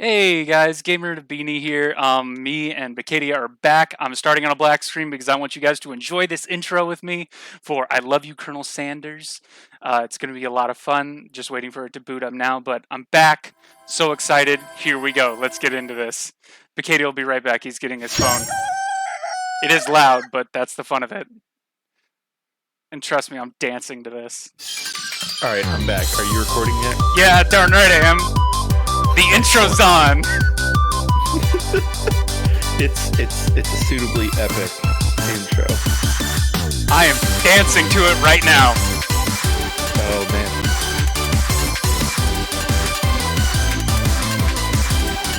Hey guys, Gamer to Beanie here. Me and bcadia are back. I'm starting on a black screen because I want you guys to enjoy this intro with me for I Love You, Colonel Sanders. It's going to be a lot of fun. Just waiting for it to boot up now, but I'm back. So excited. Here we go. Let's get into this. bcadia will be right back. He's getting his phone. It is loud, but that's the fun of it. And trust me, I'm dancing to this. Alright, I'm back. Are you recording yet? Yeah, darn right I am. The intro's on. It's a suitably epic intro. I am dancing to it right now. Oh man.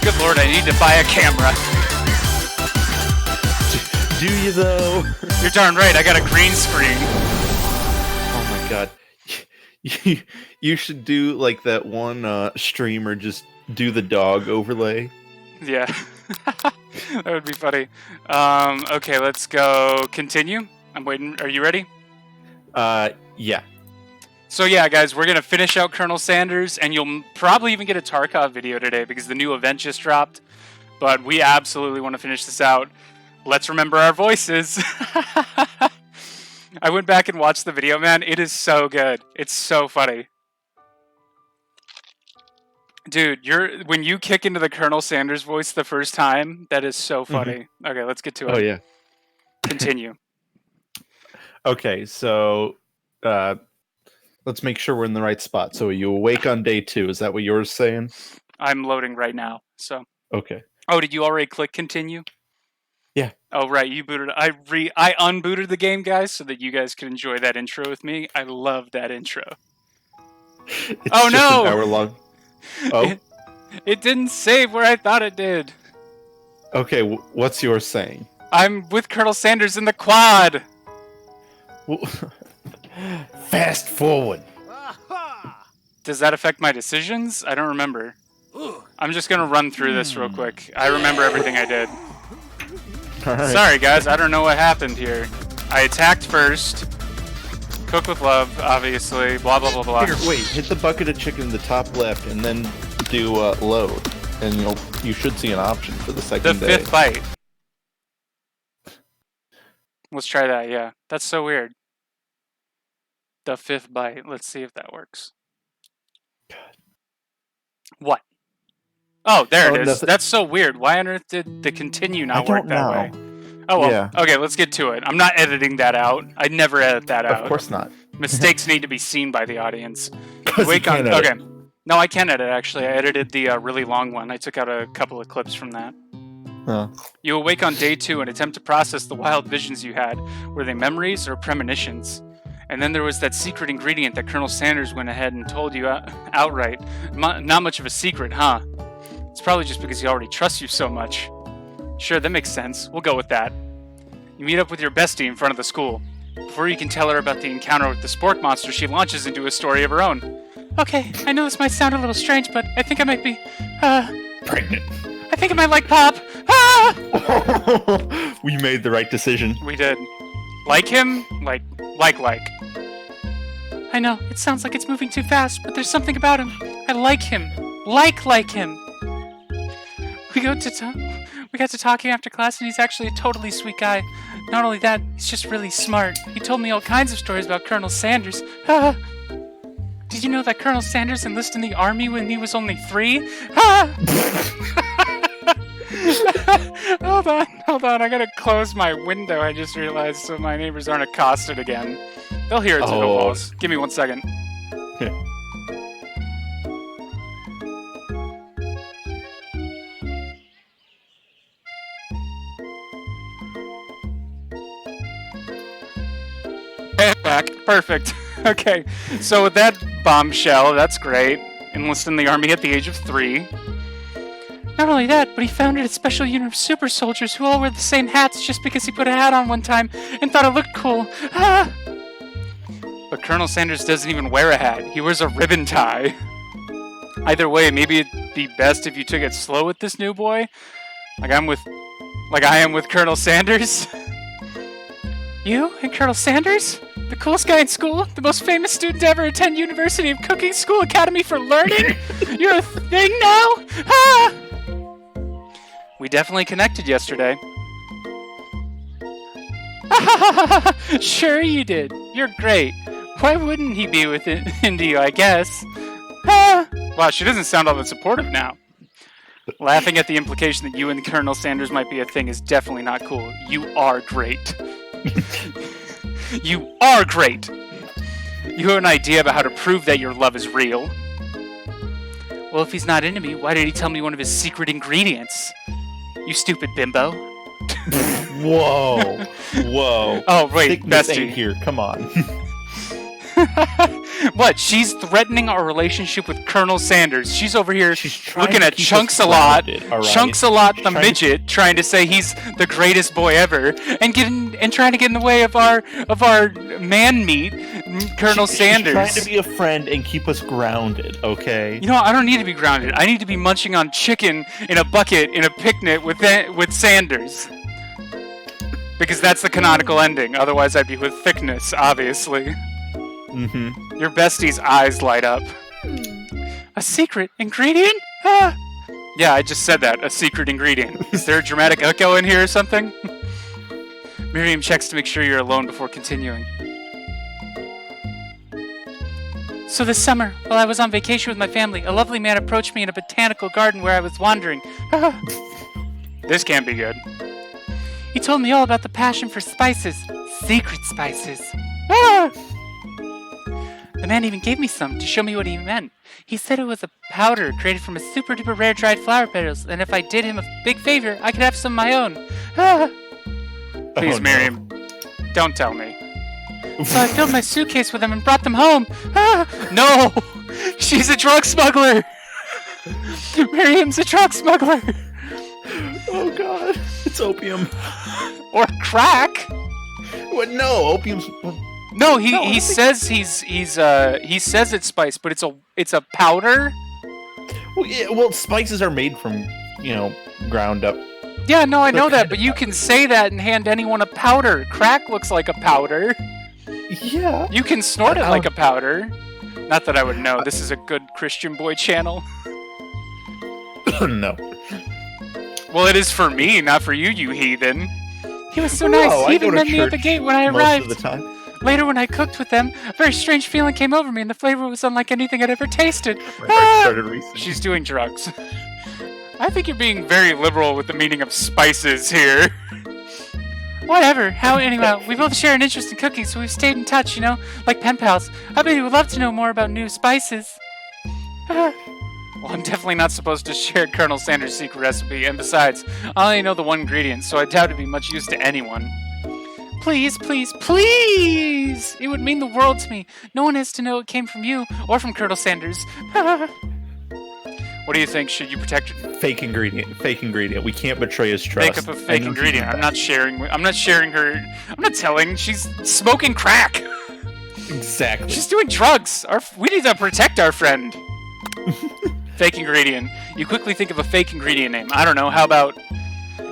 Good lord, I need to buy a camera. Do you though? You're darn right, I got a green screen. Oh my god. You should do like that one streamer, just do the dog overlay. Yeah. That would be funny. Okay, let's go continue. I'm waiting. Are you ready? Yeah. So yeah, guys, we're going to finish out Colonel Sanders, and you'll probably even get a Tarkov video today because the new event just dropped. But we absolutely want to finish this out. Let's remember our voices. I went back and watched the video, man. It is so good. It's so funny. Dude, when you kick into the Colonel Sanders voice the first time, that is so funny. Okay, let's get to it. Oh yeah. Continue. Okay, so let's make sure we're in the right spot. So are you awake on day 2? Is that what yours saying? I'm loading right now. So. Okay. Oh, did you already click continue? Yeah. Oh right, you booted. I unbooted the game, guys, so that you guys could enjoy that intro with me. I love that intro. It's oh just no! An hour long. Oh. It didn't save where I thought it did. Okay, what's yours saying? I'm with Colonel Sanders in the quad. Fast forward. Does that affect my decisions? I don't remember. I'm just gonna run through this real quick. I remember everything I did. Right. Sorry guys, I don't know what happened here. I attacked first. Cook with love, obviously. Blah blah blah blah. Here, wait. Hit the bucket of chicken in the top left, and then do load, and you should see an option for the second day. The 5th bite. Let's try that. Yeah, that's so weird. The 5th bite. Let's see if that works. What? Oh, there it is. Nothing. That's so weird. Why on earth did the continue not work that way? Oh, well. Yeah. Okay, let's get to it. I'm not editing that out. I'd never edit that out. Of course not. Mistakes need to be seen by the audience. Wake on. Okay. No, I can edit, actually. I edited the really long one. I took out a couple of clips from that. Huh. You awake on day 2 and attempt to process the wild visions you had. Were they memories or premonitions? And then there was that secret ingredient that Colonel Sanders went ahead and told you outright. Not much of a secret, huh? It's probably just because he already trusts you so much. Sure, that makes sense. We'll go with that. You meet up with your bestie in front of the school. Before you can tell her about the encounter with the spork monster, she launches into a story of her own. Okay, I know this might sound a little strange, but I think I might be, pregnant. I think I might like Pop. Ah! We made the right decision. We did. Like him? Like. I know, it sounds like it's moving too fast, but there's something about him. I like him. Like him. We got to talking after class, and he's actually a totally sweet guy. Not only that, he's just really smart. He told me all kinds of stories about Colonel Sanders. Did you know that Colonel Sanders enlisted in the army when he was only 3? Hold on, I gotta close my window, I just realized, so my neighbors aren't accosted again. They'll hear it through the walls. Give me 1 second. Back. Perfect. Okay, so with that bombshell, that's great. Enlisted in the army at the age of 3. Not only that, but he founded a special unit of super soldiers who all wear the same hats just because he put a hat on one time and thought it looked cool. Ah! But Colonel Sanders doesn't even wear a hat. He wears a ribbon tie. Either way, maybe it'd be best if you took it slow with this new boy. Like I am with Colonel Sanders. You and Colonel Sanders? The coolest guy in school? The most famous student to ever attend University of Cooking School Academy for Learning? You're a thing now? Ah! We definitely connected yesterday. Sure you did. You're great. Why wouldn't he be into you, I guess? Wow, she doesn't sound all that supportive now. Laughing at the implication that you and Colonel Sanders might be a thing is definitely not cool. You are great. You are great. You have an idea about how to prove that your love is real. Well, if he's not into me, why did he tell me one of his secret ingredients? You stupid bimbo. Whoa. Whoa. Oh, wait, Thickness bestie. ain't here. Come on. What? She's threatening our relationship with Colonel Sanders. She's over here looking to at keep us Chunks-a-Lot, grounded, all right? Chunks-a-Lot the She's trying to- midget, trying to say he's the greatest boy ever, and trying to get in the way of our man meat, Colonel Sanders. She's trying to be a friend and keep us grounded, okay? You know, I don't need to be grounded. I need to be munching on chicken in a bucket in a picnic with Sanders. Because that's the canonical ending. Otherwise, I'd be with Thickness, obviously. Mm-hmm. Your bestie's eyes light up. A secret ingredient? Ah. Yeah, I just said that. A secret ingredient. Is there a dramatic echo in here or something? Miriam checks to make sure you're alone before continuing. So this summer, while I was on vacation with my family, a lovely man approached me in a botanical garden where I was wandering. This can't be good. He told me all about the passion for spices. Secret spices. The man even gave me some to show me what he meant. He said it was a powder created from a super duper rare dried flower petals, and if I did him a big favor, I could have some of my own. Please, Oh, no. Miriam, don't tell me. So I filled my suitcase with them and brought them home. No! She's a drug smuggler! Miriam's a drug smuggler! Oh god, it's opium. Or crack! What? No, opium's. No, he No, I don't think- says he says it's spice, but it's a powder. Well, yeah, well, spices are made from, ground up. Yeah, no, I know But- that, but you can say that and hand anyone a powder. Crack looks like a powder. Yeah. You can snort it I like a powder. Not that I would know. This is a good Christian boy channel. No. Well, it is for me, not for you, you heathen. He was so No, nice. I He go even to met me at the church gate when I Most arrived. of the time. Later, when I cooked with them, a very strange feeling came over me, and the flavor was unlike anything I'd ever tasted. My heart started racing. She's doing drugs. I think you're being very liberal with the meaning of spices here. Whatever. Anyway, we both share an interest in cooking, so we've stayed in touch, like pen pals. I bet you would love to know more about new spices. Well, I'm definitely not supposed to share Colonel Sanders' secret recipe, and besides, I only know the one ingredient, so I doubt it'd be much use to anyone. Please, please, please! It would mean the world to me. No one has to know it came from you, or from Colonel Sanders. What do you think? Should you protect Fake ingredient. Fake ingredient. We can't betray his trust. Make up a fake ingredient. I'm not sharing her. I'm not telling. She's smoking crack. Exactly. She's doing drugs. We need to protect our friend. Fake ingredient. You quickly think of a fake ingredient name. I don't know. How about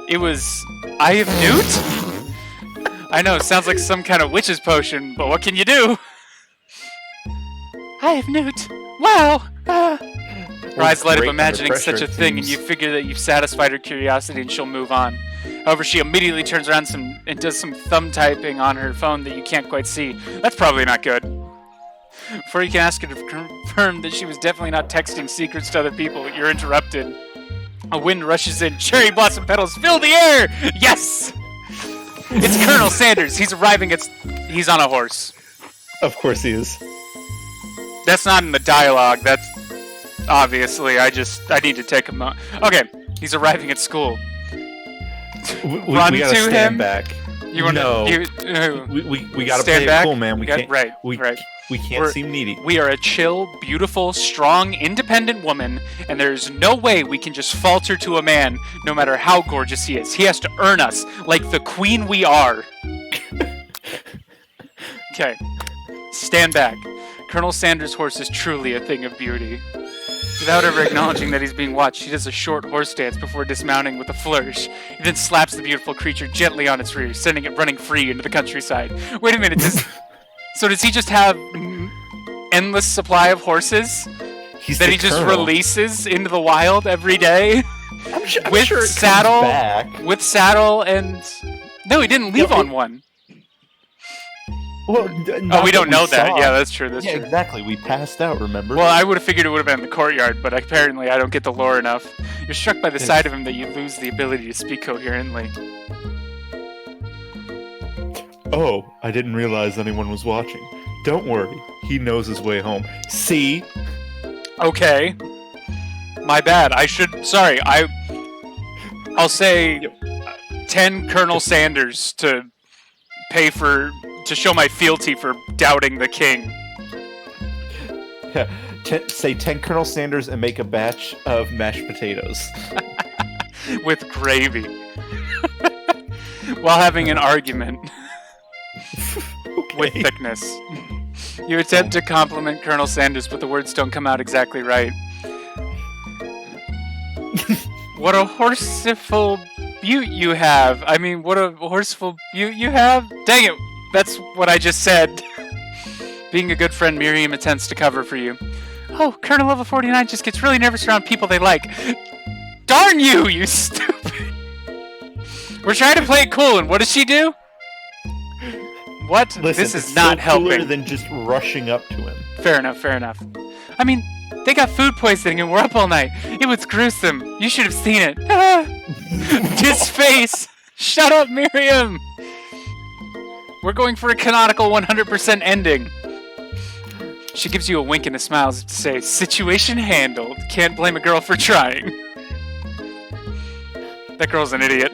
it was Eye of Newt? I know. Sounds like some kind of witch's potion, but what can you do? Eye of Newt. Wow. Her eyes light up Great under imagining such pressure, a it thing, and seems. you figure that you've satisfied her curiosity and she'll move on. However, she immediately turns around and does some thumb typing on her phone that you can't quite see. That's probably not good. Before you can ask her to confirm that she was definitely not texting secrets to other people, you're interrupted. A wind rushes in. Cherry blossom petals fill the air! Yes! It's Colonel Sanders. He's arriving. He's on a horse. Of course he is. That's not in the dialogue. That's obviously. I need to take a moment. Okay, he's arriving at school. We Run gotta to stand him? back. You want No. to? We gotta Stand play back? it cool, man. We Get- can't. right, We right. we can't We're- seem needy. We are a chill, beautiful, strong, independent woman, and there's no way we can just falter to a man, no matter how gorgeous he is. He has to earn us, like the queen we are. Okay, stand back. Colonel Sanders' horse is truly a thing of beauty. Without ever acknowledging that he's being watched, he does a short horse dance before dismounting with a flourish. He then slaps the beautiful creature gently on its rear, sending it running free into the countryside. Wait a minute, so does he just have endless supply of horses He's that the he just colonel. releases into the wild every day? I'm with sure it saddle, comes back. with saddle, and no, he didn't leave on one. Well, Oh, we don't know that. Yeah, that's true. That's yeah, true. exactly. We passed out. Remember? Well, I would have figured it would have been in the courtyard, but apparently I don't get the lore enough. You're struck by the sight of him that you lose the ability to speak coherently. Oh, I didn't realize anyone was watching. Don't worry, he knows his way home. See? Okay. My bad. Sorry, I'll say 10 Colonel Sanders to show my fealty for doubting the king. Yeah, say 10 Colonel Sanders and make a batch of mashed potatoes. With gravy. While having an argument. Okay. With thickness. You attempt to compliment Colonel Sanders, but the words don't come out exactly right. What a horseful butte you have. I mean, what a horseful butte you have. Dang it, that's what I just said. Being a good friend, Miriam attempts to cover for you. Oh, Colonel Level 49 just gets really nervous around people they like. Darn you, you stupid! We're trying to play it cool, and what does she do? What? Listen, this is it's not so helping. cooler than just rushing up to him. Fair enough, fair enough. I mean, they got food poisoning and we're up all night. It was gruesome. You should have seen it. His face! Shut up, Miriam! We're going for a canonical 100% ending. She gives you a wink and a smile as if to say, situation handled. Can't blame a girl for trying. That girl's an idiot.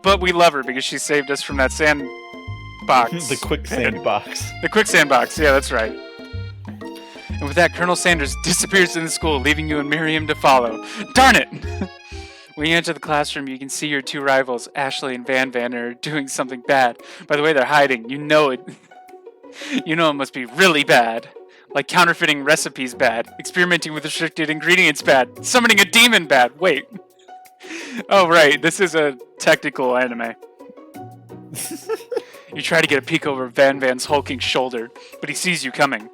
But we love her because she saved us from that sand box. The quicksand box. The quicksand box, yeah, that's right. And with that, Colonel Sanders disappears in the school, leaving you and Miriam to follow. Darn it! When you enter the classroom, you can see your two rivals, Ashley and Van Van, are doing something bad. By the way, they're hiding. You know it. You know it must be really bad. Like counterfeiting recipes bad. Experimenting with restricted ingredients bad. Summoning a demon bad. Wait. Oh, right. This is a technical anime. You try to get a peek over Van Van's hulking shoulder, but he sees you coming.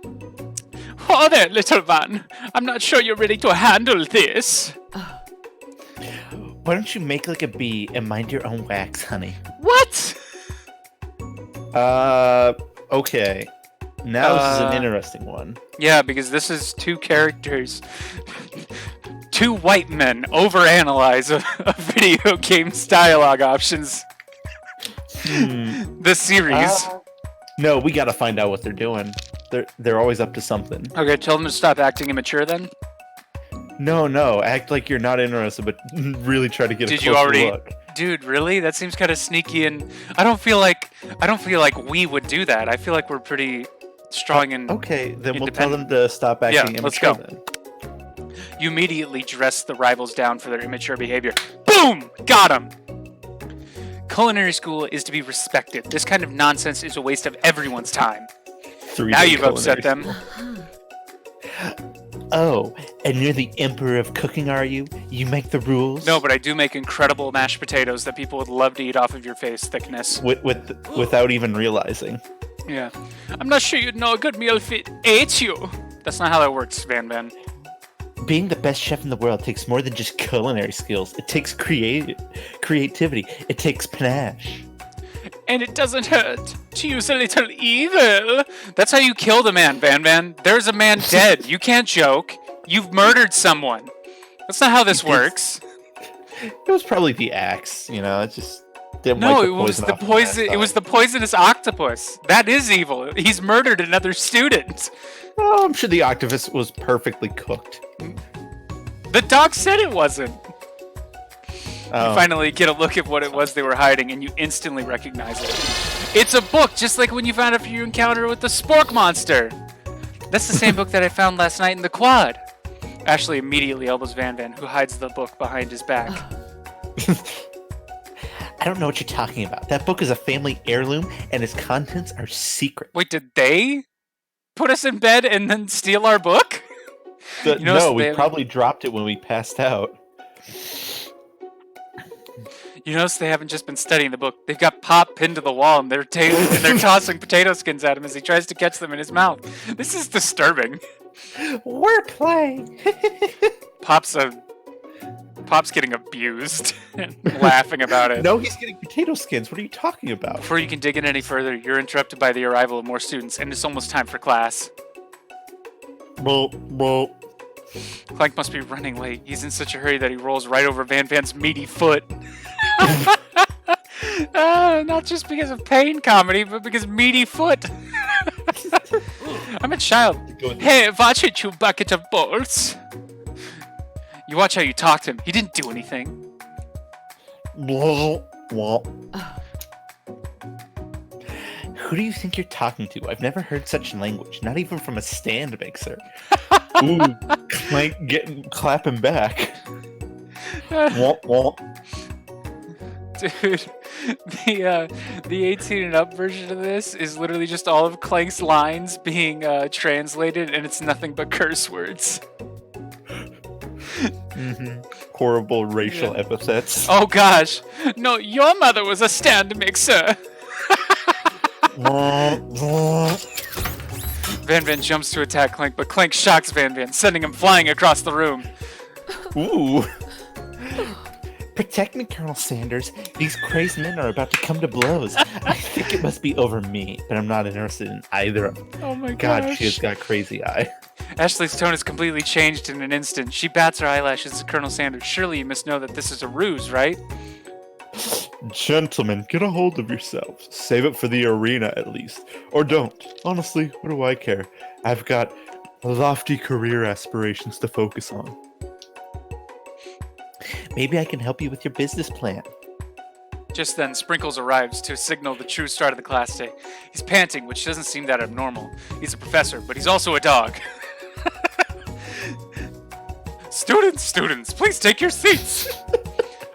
Oh there, little one. I'm not sure you're ready to handle this. Why don't you make like a bee and mind your own wax, honey? What? Okay. Now this is an interesting one. Yeah, because this is two characters. Two white men overanalyze a video game's dialogue options. The series. No, we gotta find out what they're doing. They're always up to something. Okay, tell them to stop acting immature then. No, act like you're not interested, but really try to get a closer look. Dude, really? That seems kind of sneaky, and I don't feel like we would do that. I feel like we're pretty strong and okay. Then we'll tell them to stop acting immature. Let's go. Then. You immediately dress the rivals down for their immature behavior. Boom! Got him! Culinary school is to be respected. This kind of nonsense is a waste of everyone's time. Now you've upset them. Oh, and you're the emperor of cooking, are you? You make the rules? No, but I do make incredible mashed potatoes that people would love to eat off of your face thickness. Without even realizing. Yeah. I'm not sure you'd know a good meal if it ate you. That's not how that works, Van Van. Being the best chef in the world takes more than just culinary skills. It takes creativity. It takes panache. And it doesn't hurt to use a little evil. That's how you killed a man, Van Van. There's a man dead. You can't joke. You've murdered someone. That's not how this works. It was probably the axe, you know. It just didn't no, like it was the poison. It was the poisonous octopus. That is evil. He's murdered another student. Oh, I'm sure the octopus was perfectly cooked. The doc said it wasn't. Oh. You finally get a look at what it was they were hiding, and you instantly recognize it. It's a book, just like when you found after your encounter with the spork monster. That's the same book that I found last night in the quad. Ashley immediately elbows Van Van, who hides the book behind his back. I don't know what you're talking about. That book is a family heirloom, and its contents are secret. Wait, did they put us in bed and then steal our book? No, we probably dropped it when we passed out. You notice they haven't just been studying the book. They've got Pop pinned to the wall, and they're tossing potato skins at him as he tries to catch them in his mouth. This is disturbing. We're playing. Pop's Pop's getting abused and laughing about it. No, he's getting potato skins. What are you talking about? Before you can dig in any further, you're interrupted by the arrival of more students, and it's almost time for class. Clank must be running late. He's in such a hurry that he rolls right over Van Van's meaty foot. Not just because of pain comedy, but because meaty foot. I'm a child. Hey, watch it, you bucket of balls. You watch how you talk to him. He didn't do anything. Who do you think you're talking to? I've never heard such language, not even from a stand mixer. Ooh, Clank clapping back. Dude, the 18 and up version of this is literally just all of Clank's lines being translated, and it's nothing but curse words. Horrible racial epithets. Oh gosh, no, your mother was a stand mixer. Van Van jumps to attack Clank, but Clank shocks Van Van, sending him flying across the room. Ooh. Protect me, Colonel Sanders. These crazed men are about to come to blows. I think it must be over me, but I'm not interested in either of them. Oh my God, gosh. she has got crazy eye. Ashley's tone is completely changed in an instant. She bats her eyelashes at Colonel Sanders. Surely you must know that this is a ruse, right? Gentlemen, get a hold of yourselves. Save it for the arena, at least. Or don't. Honestly, what do I care? I've got lofty career aspirations to focus on. Maybe I can help you with your business plan. Just then, Sprinkles arrives to signal the true start of the class day. He's panting, which doesn't seem that abnormal. He's a professor, but he's also a dog. Students, please take your seats.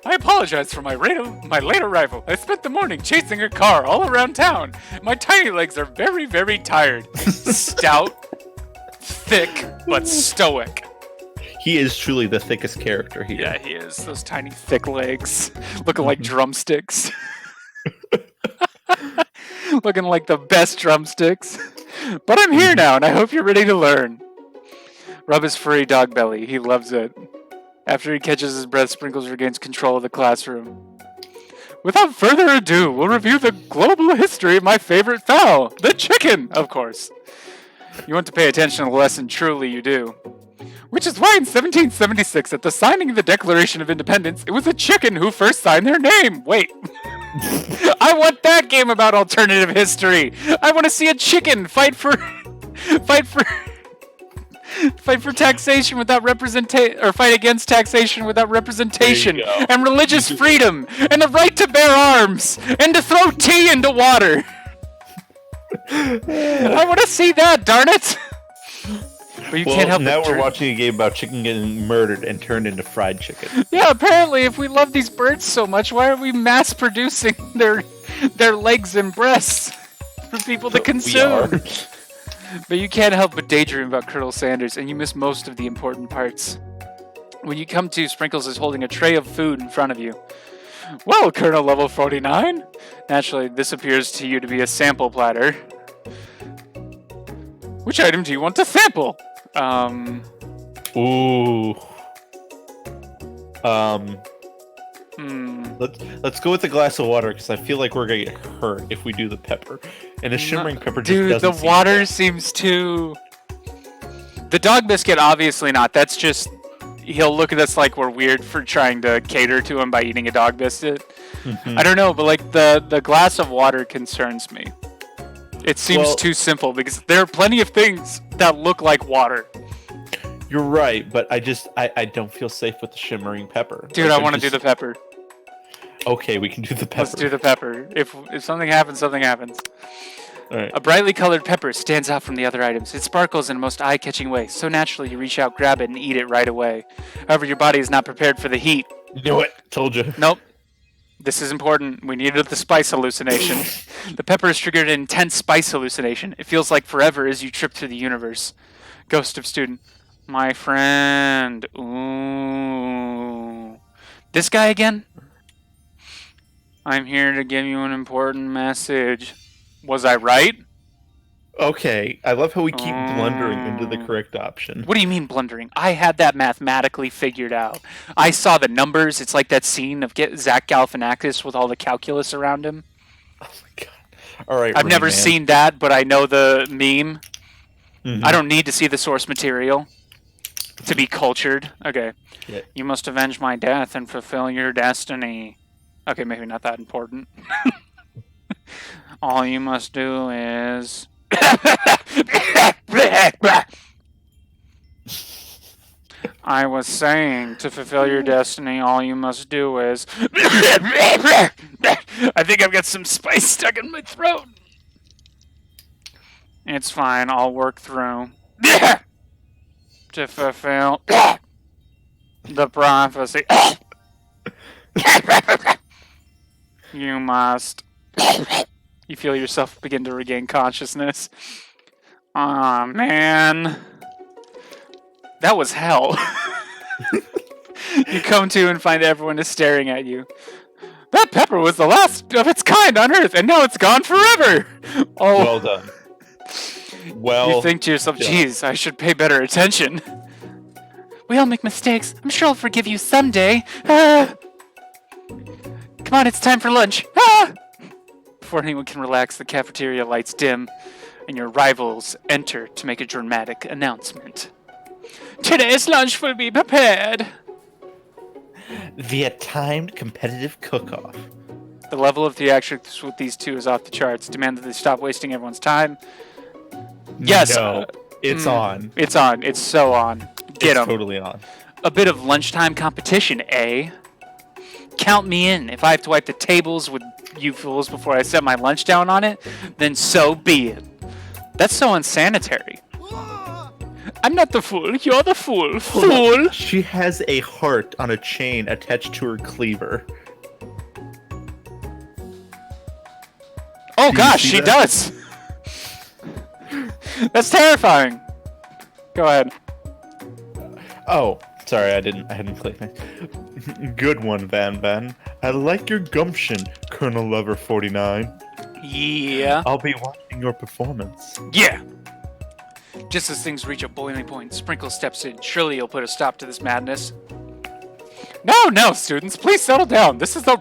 I apologize for my late arrival. I spent the morning chasing a car all around town. My tiny legs are very, very tired. Stout, thick, but stoic. He is truly the thickest character here. Yeah, he is. Those tiny, thick legs. Looking like drumsticks. Looking like the best drumsticks. But I'm here now, and I hope you're ready to learn. Rub his furry dog belly. He loves it. After he catches his breath, Sprinkles regains control of the classroom. Without further ado, we'll review the global history of my favorite fowl, the chicken, of course. You want to pay attention to the lesson, truly you do. Which is why in 1776, at the signing of the Declaration of Independence, it was a chicken who first signed their name. Wait. I want that game about alternative history. I want to see a chicken fight for taxation without representation, or fight against taxation without representation, and religious freedom, and the right to bear arms, and to throw tea into water. I want to see that, darn it! But you can't help now but we're watching a game about chicken getting murdered and turned into fried chicken. Yeah, apparently, if we love these birds so much, why are we mass producing their legs and breasts for people to consume? But you can't help but daydream about Colonel Sanders, and you miss most of the important parts. When you come to, Sprinkles is holding a tray of food in front of you. Well, Colonel Level 49. Naturally, this appears to you to be a sample platter. Which item do you want to sample? Ooh. Let's go with the glass of water, because I feel like we're gonna get hurt if we do the pepper. And a shimmering pepper just Dude, doesn't the water seems too... The dog biscuit, obviously not. That's just... He'll look at us like we're weird for trying to cater to him by eating a dog biscuit. I don't know, but like the glass of water concerns me. It seems too simple, because there are plenty of things that look like water. You're right, but I don't feel safe with the shimmering pepper. Dude, I want to do the pepper. Okay, we can do the pepper. Let's do the pepper. If something happens, something happens. All right. A brightly colored pepper stands out from the other items. It sparkles in a most eye-catching way, so naturally you reach out, grab it, and eat it right away. However, your body is not prepared for the heat. Knew it. Told you. Nope. This is important. We needed the spice hallucination. The pepper has triggered an intense spice hallucination. It feels like forever as you trip through the universe. Ghost of student. My friend. Ooh. This guy again? I'm here to give you an important message. Was I right? Okay, I love how we keep blundering into the correct option. What do you mean blundering? I had that mathematically figured out. I saw the numbers. It's like that scene of Zach Galifianakis with all the calculus around him. Oh my god. All right, I've never Rain Man. seen that, but I know the meme. Mhm. I don't need to see the source material to be cultured. Okay. Yeah. You must avenge my death and fulfill your destiny. Okay, maybe not that important. All you must do is... I was saying, to fulfill your destiny, all you must do is... I think I've got some spice stuck in my throat. It's fine, I'll work through. To fulfill the prophecy. You must... You feel yourself begin to regain consciousness. Aw, man. That was hell. You come to and find everyone is staring at you. That pepper was the last of its kind on Earth, and now it's gone forever! Oh. Well done. Well You think to yourself, geez, I should pay better attention. We all make mistakes. I'm sure I'll forgive you someday. Come on, it's time for lunch. Before anyone can relax, the cafeteria lights dim, and your rivals enter to make a dramatic announcement. Today's lunch will be prepared via timed competitive cook-off. The level of theatrics with these two is off the charts. Demand that they stop wasting everyone's time. Yes. No, it's on. It's on. It's so on. Get It's 'em. totally on. A bit of lunchtime competition, eh? Count me in. If I have to wipe the tables with you fools before I set my lunch down on it, then so be it. That's so unsanitary. I'm not the fool. You're the fool. Fool! She has a heart on a chain attached to her cleaver. Oh Do you gosh, see she that? does. That's terrifying. Go ahead. Oh, sorry, I hadn't played that. Good one, Van Van. I like your gumption, Colonel Lover 49. Yeah. I'll be watching your performance. Yeah. Just as things reach a boiling point, Sprinkle steps in. Surely he'll put a stop to this madness. No, students, please settle down. This is a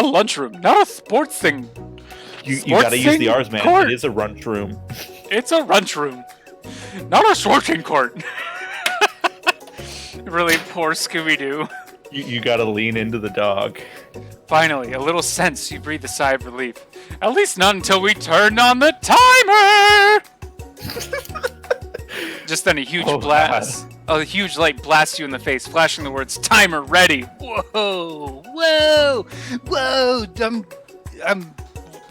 lunchroom, not a sports thing. You Sports gotta use the thing? R's, man. Court. It is a lunchroom. It's a lunchroom, not a sorting court. Really poor Scooby-Doo. You gotta lean into the dog. Finally, a little sense, you breathe a sigh of relief. At least not until we turned on the timer! Just then a huge blast. A huge light blasts you in the face, flashing the words "Timer ready." Whoa! Whoa! Whoa!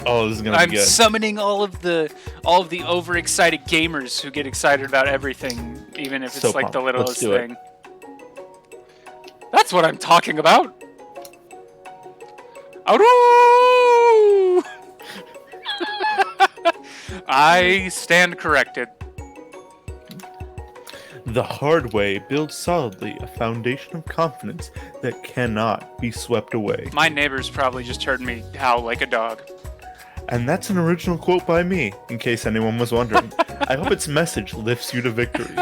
Oh, this is gonna be I'm good. summoning all of the overexcited gamers who get excited about everything, even if it's So like the pumped. littlest Let's do it. thing. That's what I'm talking about. Aroo! I stand corrected. The hard way builds solidly a foundation of confidence that cannot be swept away. My neighbors probably just heard me howl like a dog. And that's an original quote by me, in case anyone was wondering. I hope its message lifts you to victory.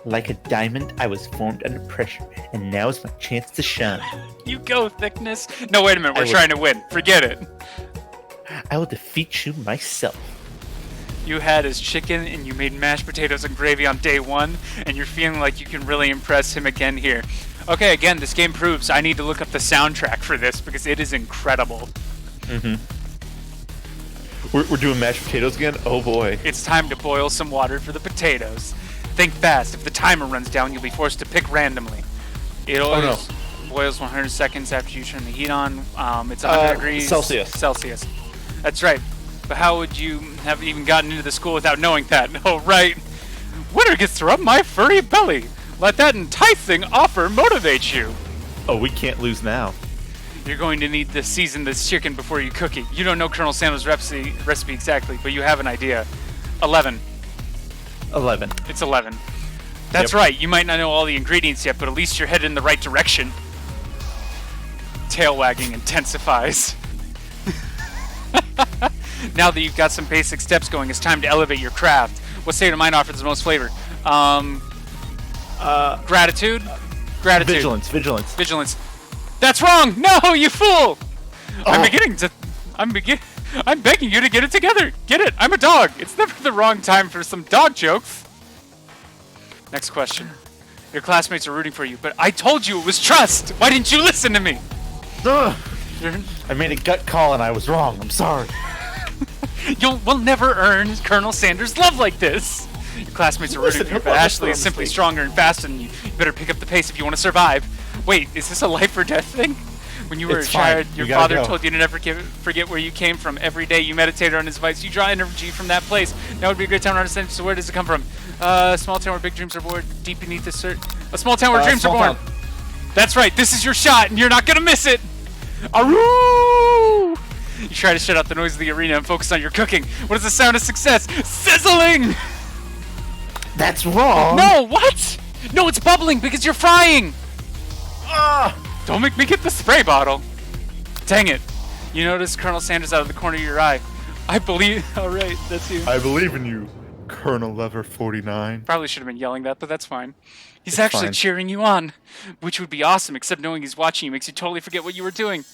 Like a diamond, I was formed under pressure, and now is my chance to shine. You go, Thickness. No, wait a minute. We're I will- trying to win. Forget it. I will defeat you myself. You had his chicken and you made mashed potatoes and gravy on day one, and you're feeling like you can really impress him again here. Okay, again, this game proves I need to look up the soundtrack for this because it is incredible. We're doing mashed potatoes again? Oh boy. It's time to boil some water for the potatoes. Think fast. If the timer runs down, you'll be forced to pick randomly. It always boils 100 seconds after you turn the heat on. It's 100 degrees Celsius. That's right. But how would you have even gotten into the school without knowing that? Oh, right. Winner gets to rub my furry belly. Let that enticing offer motivate you. Oh, we can't lose now. You're going to need to season this chicken before you cook it. You don't know Colonel Sam's recipe exactly, but you have an idea. 11. 11. It's 11. That's right. You might not know all the ingredients yet, but at least you're headed in the right direction. Tail wagging intensifies. Now that you've got some basic steps going, it's time to elevate your craft. What state of mind offers the most flavor? Gratitude? Gratitude. Vigilance. That's wrong! No, you fool! Oh. I'm begging you to get it together. Get it? I'm a dog. It's never the wrong time for some dog jokes. Next question. Your classmates are rooting for you, but I told you it was trust. Why didn't you listen to me? Ugh. I made a gut call and I was wrong. I'm sorry. We'll never earn Colonel Sanders' love like this. Your classmates are rooting for you, but Ashley is simply stronger and faster than you. You better pick up the pace if you want to survive. Wait, is this a life or death thing? When you were a child, your father told you to never forget where you came from. Every day you meditated on his advice. You draw energy from that place. Now would be a great time to understand. So where does it come from? Small town where big dreams are born. Deep beneath the a small town where dreams are born. That's right. This is your shot, and you're not gonna miss it. Aroo! You try to shut out the noise of the arena and focus on your cooking. What is the sound of success? Sizzling! That's wrong. No, what? No, it's bubbling because you're frying. Don't make me get the spray bottle. Dang it. You notice Colonel Sanders out of the corner of your eye. I believe... Alright, that's you. I believe in you, Colonel Lever 49. Probably should have been yelling that, but that's fine. He's It's actually fine. cheering you on, which would be awesome, except knowing he's watching you makes you totally forget what you were doing.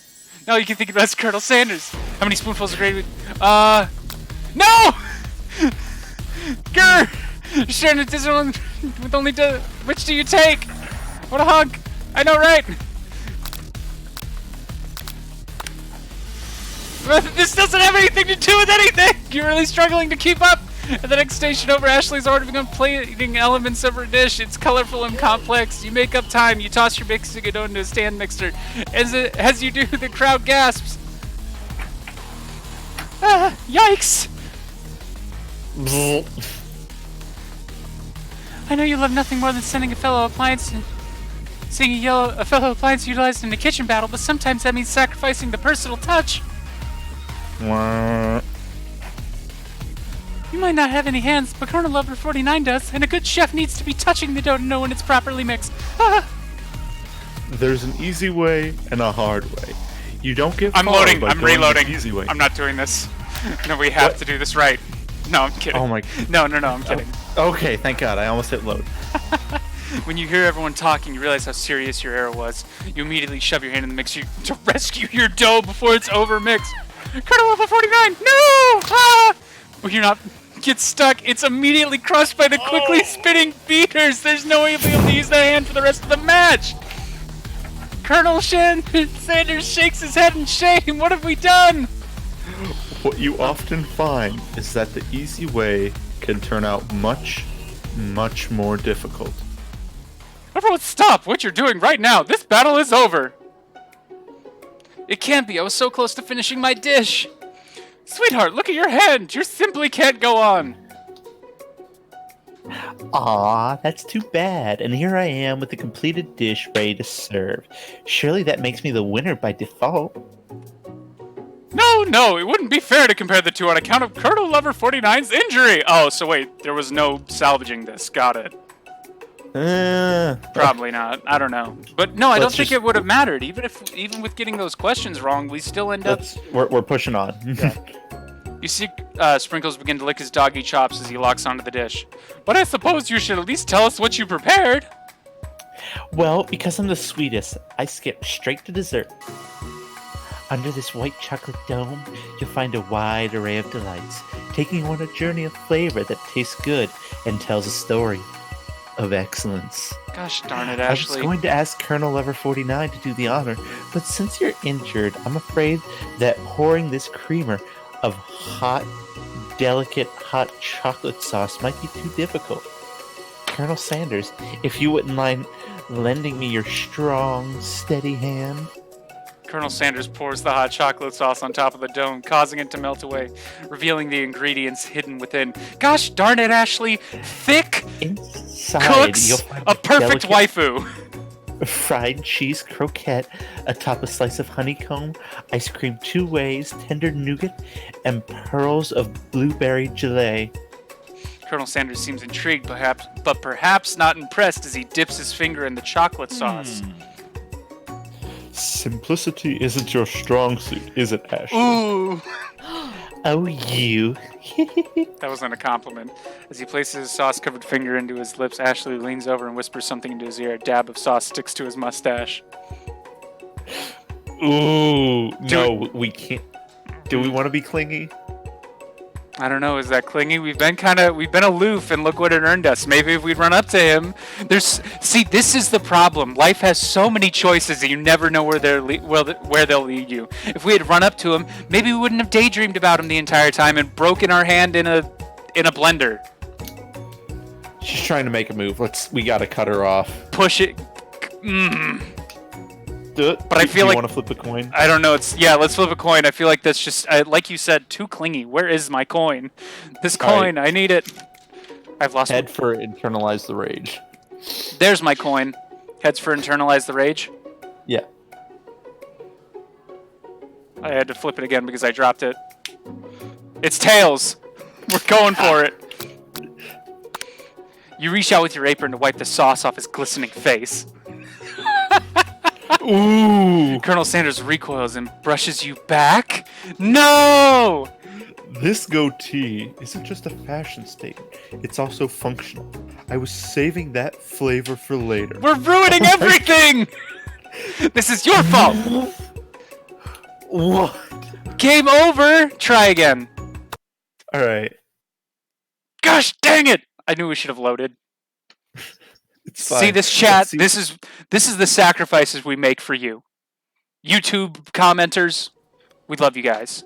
Now you can think of it as Colonel Sanders. How many spoonfuls of gravy? No! Grr! You're sharing a Disneyland with only which do you take? What a hunk! I know, right? This doesn't have anything to do with anything! You're really struggling to keep up! At the next station over, Ashley's already begun plating elements of her dish. It's colorful and complex. You make up time. You toss your mixing dough into a stand mixer. As you do, the crowd gasps. Yikes! I know you love nothing more than sending a fellow appliance utilized in a kitchen battle, but sometimes that means sacrificing the personal touch. You might not have any hands, but Colonel Lover 49 does, and a good chef needs to be touching the dough to know when it's properly mixed. There's an easy way and a hard way. You don't get I'm far loading. by I'm going the reloading. Easy way. I'm not doing this. No, we have to do this right. No, I'm kidding. Oh my. No, I'm kidding. Okay, thank God. I almost hit load. When you hear everyone talking, you realize how serious your error was. You immediately shove your hand in the mixer to rescue your dough before it's overmixed. Colonel Level 49, no! Well, you're not... Get stuck. It's immediately crushed by the quickly spinning beaters. There's no way you'll be able to use that hand for the rest of the match. Colonel Sanders shakes his head in shame. What have we done? What you often find is that the easy way can turn out much, much more difficult. Everyone stop what you're doing right now. This battle is over. It can't be. I was so close to finishing my dish. Sweetheart, look at your hand. You simply can't go on. Aw, that's too bad. And here I am with the completed dish ready to serve. Surely that makes me the winner by default. No, it wouldn't be fair to compare the two on account of Colonel Lover 49's injury. Oh, so wait, there was no salvaging this. Got it. Probably not. I don't know. But no, I don't think it would have mattered. Even with getting those questions wrong, we still end up... We're pushing on. Yeah. You see Sprinkles begin to lick his doggy chops as he locks onto the dish. But I suppose you should at least tell us what you prepared. Well, because I'm the sweetest, I skip straight to dessert. Under this white chocolate dome, you'll find a wide array of delights, taking you on a journey of flavor that tastes good and tells a story of excellence. Gosh darn it, Ashley. I was going to ask Colonel Lever 49 to do the honor, but since you're injured, I'm afraid that pouring this creamer of delicate hot chocolate sauce might be too difficult. Colonel Sanders, if you wouldn't mind lending me your strong, steady hand. Colonel Sanders pours the hot chocolate sauce on top of the dome, causing it to melt away, revealing the ingredients hidden within. Gosh darn it, Ashley! Thick Inside, cooks you'll find a perfect waifu. Fried cheese croquette atop a slice of honeycomb, ice cream 2 ways, tender nougat, and pearls of blueberry gelée. Colonel Sanders seems intrigued, but perhaps not impressed as he dips his finger in the chocolate sauce. Simplicity isn't your strong suit, is it, Ashley? Ooh! Oh, you. That wasn't a compliment. As he places his sauce-covered finger into his lips, Ashley leans over and whispers something into his ear. A dab of sauce sticks to his mustache. Ooh, no, we can't. Do we want to be clingy? I don't know. Is that clingy? We've been aloof, and look what it earned us. Maybe if we'd run up to him, see, this is the problem. Life has so many choices that you never know where they'll lead you. If we had run up to him, maybe we wouldn't have daydreamed about him the entire time and broken our hand in a blender. She's trying to make a move. We gotta cut her off. Push it. Do it. But I feel you like want to flip a coin. I don't know. Let's flip a coin. I feel like that's just like you said, too clingy. Where is my coin? This coin, I need it. I've lost. Head for internalize the rage. There's my coin. Heads for internalize the rage. Yeah. I had to flip it again because I dropped it. It's tails. We're going for it. You reach out with your apron to wipe the sauce off his glistening face. Ooh! Colonel Sanders recoils and brushes you back. No! This goatee isn't just a fashion statement. It's also functional. I was saving that flavor for later. We're ruining everything! This is your fault! What? Game over! Try again. Alright. Gosh dang it! I knew we should have loaded. It's fine. See this chat? Let's see. This is the sacrifices we make for you. YouTube commenters, we love you guys.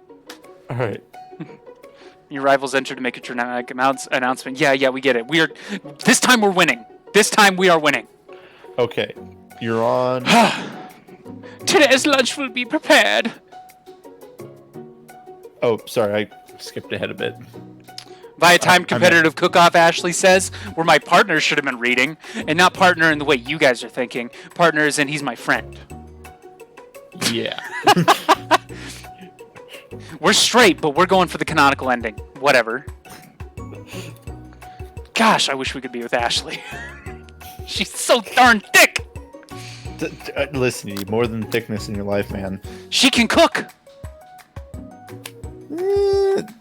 Alright. Your rivals enter to make a dramatic announcement. Yeah, we get it. This time we're winning. This time we are winning. Okay. You're on. Today's lunch will be prepared. Oh, sorry. I skipped ahead a bit. Via time competitive cook-off, Ashley says, where my partner should have been reading, and not partner in the way you guys are thinking. Partner as in he's my friend. Yeah. We're straight, but we're going for the canonical ending. Whatever. Gosh, I wish we could be with Ashley. She's so darn thick! Listen, you need more than thickness in your life, man. She can cook!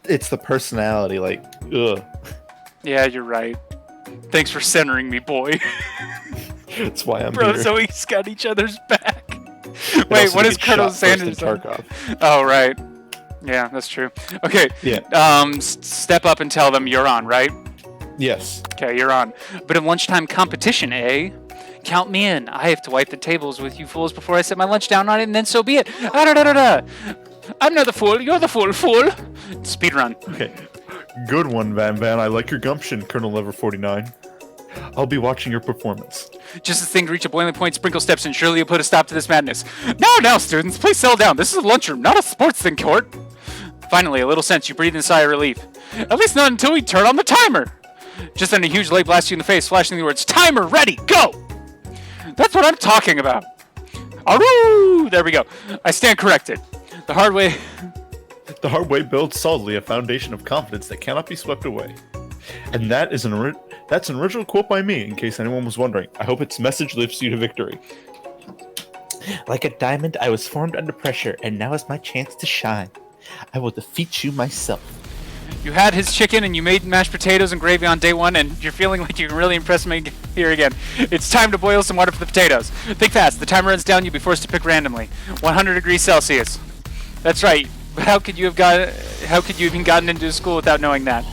It's the personality, like, ugh. Yeah, you're right. Thanks for centering me, boy. That's why I'm Bro, here. so he's got each other's back. And Wait, also what to is get Colonel shot first in Sanders? On? Tarkov. Oh, right. Yeah, that's true. Okay. Yeah. Step up and tell them you're on, right? Yes. Okay, you're on. Bit of lunchtime competition, eh? Count me in. I have to wipe the tables with you fools before I set my lunch down on it, and then so be it. I'm not the fool. You're the fool. Speed run. Okay. Good one, Van Van. I like your gumption, Colonel Lever 49. I'll be watching your performance. Just as the thing to reach a boiling point, Sprinkle steps in. Surely you'll put a stop to this madness. Now, students, please settle down. This is a lunchroom, not a sports thing, court. Finally, a little sense. You breathe in a sigh of relief. At least not until we turn on the timer. Just then a huge light blasts you in the face, flashing the words, "Timer ready, go!" That's what I'm talking about. Aroo! There we go. I stand corrected. The hard way builds solidly a foundation of confidence that cannot be swept away. And that's an original quote by me, in case anyone was wondering. I hope its message lifts you to victory. Like a diamond, I was formed under pressure, and now is my chance to shine. I will defeat you myself. You had his chicken and you made mashed potatoes and gravy on day one, and you're feeling like you can really impress me here again. It's time to boil some water for the potatoes. Think fast. The timer runs down. You'll be forced to pick randomly. 100 degrees Celsius. That's right. But how could you even gotten into school without knowing that?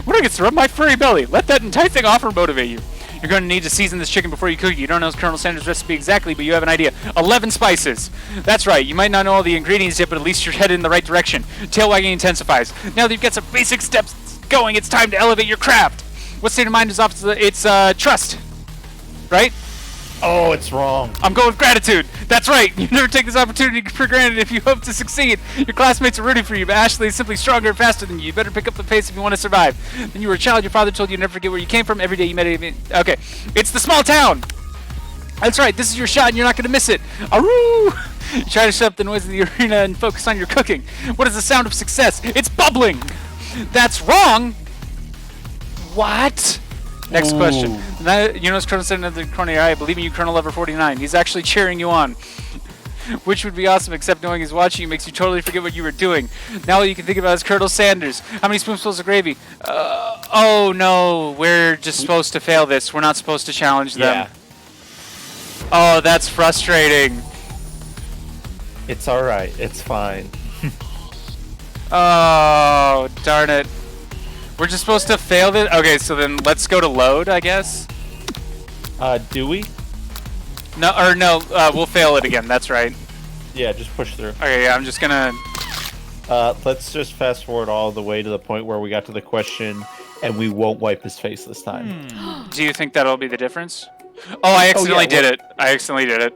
When I get to rub my furry belly, let that enticing offer motivate you. You're going to need to season this chicken before you cook it. You don't know Colonel Sanders' recipe exactly, but you have an idea. 11 spices. That's right. You might not know all the ingredients yet, but at least you're headed in the right direction. Tail wagging intensifies. Now that you've got some basic steps going, it's time to elevate your craft. What state of mind is off? It's trust. Right? Oh, it's wrong. I'm going with gratitude. That's right. You never take this opportunity for granted if you hope to succeed. Your classmates are rooting for you, but Ashley is simply stronger and faster than you. You better pick up the pace if you want to survive. When you were a child, your father told you to never forget where you came from. Every day you met it. Okay. It's the small town. That's right. This is your shot, and you're not going to miss it. Aroo! You try to shut up the noise of the arena and focus on your cooking. What is the sound of success? It's bubbling. That's wrong. What? Next question. You notice Colonel said in the corner of your eye, I believe in you, Colonel Lever 49. He's actually cheering you on. which would be awesome, except knowing he's watching you makes you totally forget what you were doing. Now all you can think about is Colonel Sanders. How many spoonfuls of gravy? Oh no, we're just supposed to fail this. We're not supposed to challenge them. Yeah. Oh, that's frustrating. It's alright. It's fine. Oh, darn it. We're just supposed to fail this? Okay, so then let's go to load, I guess. Do we? No, we'll fail it again. That's right. Yeah, just push through. Okay, yeah, I'm just gonna... Let's just fast forward all the way to the point where we got to the question, and we won't wipe his face this time. Do you think that'll be the difference? Oh, I accidentally did it. I accidentally did it.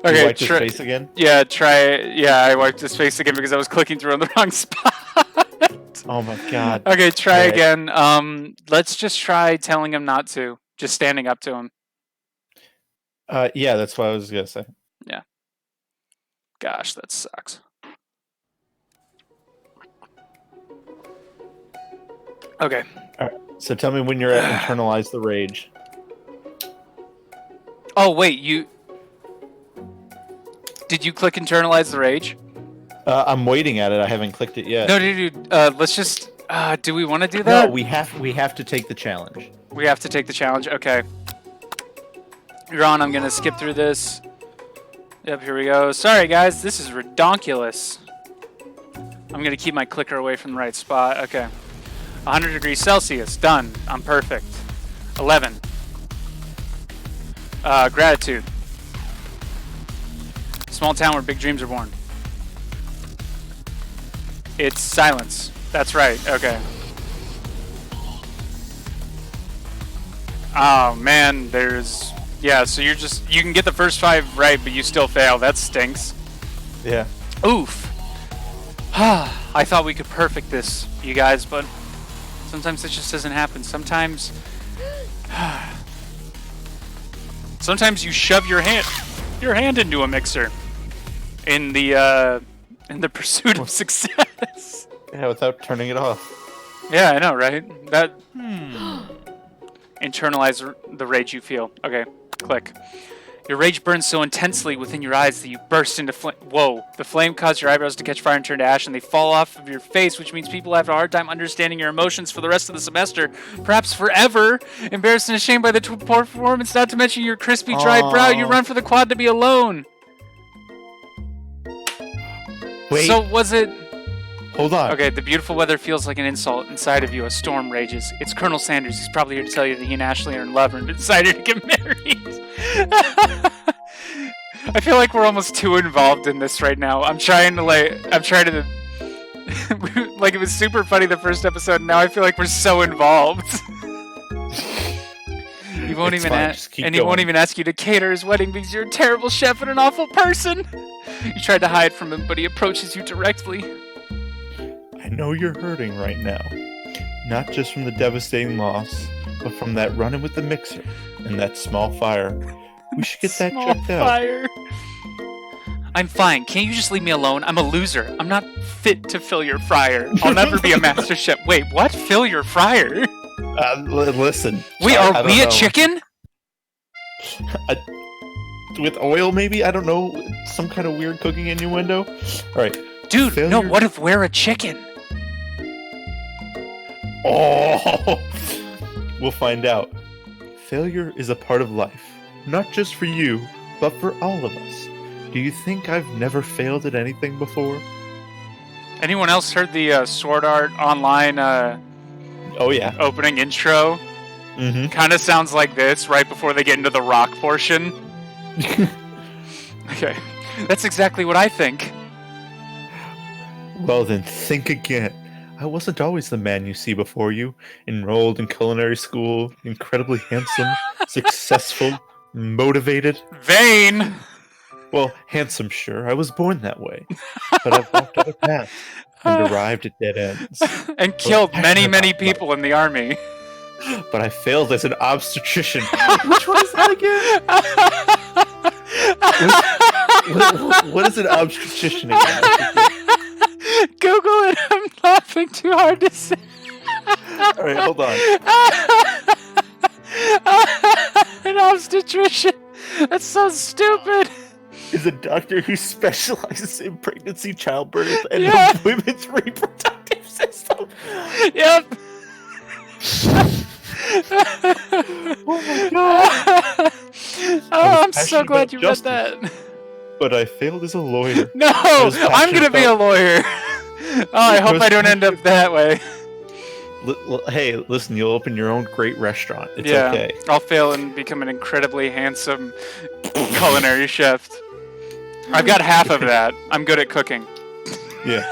Okay, You wiped his face again? Yeah, try it. Yeah, I wiped his face again because I was clicking through on the wrong spot. Oh my god. Okay, try Right. again. Let's just try telling him not to. Just standing up to him. Yeah, that's what I was gonna say. Gosh, that sucks. Okay. So tell me when you're at internalize the rage. Oh, wait, you... Did you click internalize the rage? I'm waiting at it. I haven't clicked it yet. No, dude, let's just... do we want to do that? No, we have to take the challenge. We have to take the challenge. Okay. You're on. I'm going to skip through this. Yep, here we go. Sorry, guys. This is redonkulous. I'm going to keep my clicker away from the right spot. Okay. 100 degrees Celsius. Done. I'm perfect. 11. Gratitude. Small town where big dreams are born. It's silence. That's right. Okay. Oh, man. There's... Yeah, so you can get the first 5 right, but you still fail. That stinks. Yeah. Oof. I thought we could perfect this, you guys, but sometimes it just doesn't happen. Sometimes... Sometimes you shove your hand into a mixer in the pursuit of success. Yeah, without turning it off. Yeah, I know, right? That internalize the rage you feel. Okay, click. Your rage burns so intensely within your eyes that you burst into flame. Whoa! The flame caused your eyebrows to catch fire and turn to ash, and they fall off of your face, which means people have a hard time understanding your emotions for the rest of the semester, perhaps forever. Embarrassed and ashamed by the poor performance, not to mention your crispy, dried brow, you run for the quad to be alone. Wait. So was it? Hold on. Okay, the beautiful weather feels like an insult. Inside of you, a storm rages. It's Colonel Sanders. He's probably here to tell you that he and Ashley are in love and decided to get married. I feel like we're almost too involved in this right now. I'm trying to like it was super funny the first episode, and now I feel like we're so involved. He won't It's even fine, ask, just keep and he won't going. even ask you to cater his wedding because you're a terrible chef and an awful person. You tried to hide from him, but he approaches you directly. I know you're hurting right now. Not just from the devastating loss, but from that run-in with the mixer and that small fire. We should get that Small checked out. fire. I'm fine. Can't you just leave me alone? I'm a loser. I'm not fit to fill your fryer. I'll never be a master chef. Wait, what? Fill your fryer? Listen. Wait, I are don't we a know. chicken? With oil, maybe? I don't know. Some kind of weird cooking innuendo. All right. Dude, no, Failure- what if we're a chicken? Oh! We'll find out. Failure is a part of life. Not just for you, but for all of us. Do you think I've never failed at anything before? Anyone else heard the Sword Art Online Oh, yeah. opening intro? Mm-hmm. Kind of sounds like this right before they get into the rock portion. Okay, that's exactly what I think. Well, then think again. I wasn't always the man you see before you. Enrolled in culinary school, incredibly handsome, successful, motivated. Vain! Well, handsome, sure. I was born that way. But I've walked other paths and arrived at dead ends. And killed many, many people in the army. But I failed as an obstetrician. Which one is that again? What is an obstetrician again? Google it. I'm laughing too hard to say. All right, hold on. An obstetrician. That's so stupid. is a doctor who specializes in pregnancy, childbirth, and Yeah. the women's reproductive system. Yep. Oh my god! Oh, I'm so passionate glad about you justice. read that. But I failed as a lawyer. No, was I'm passionate gonna be a about- lawyer. Oh, I hope was I don't end up that way. Hey, listen, you'll open your own great restaurant. It's Yeah, okay. I'll fail and become an incredibly handsome culinary chef. I've got half of that. I'm good at cooking. Yeah.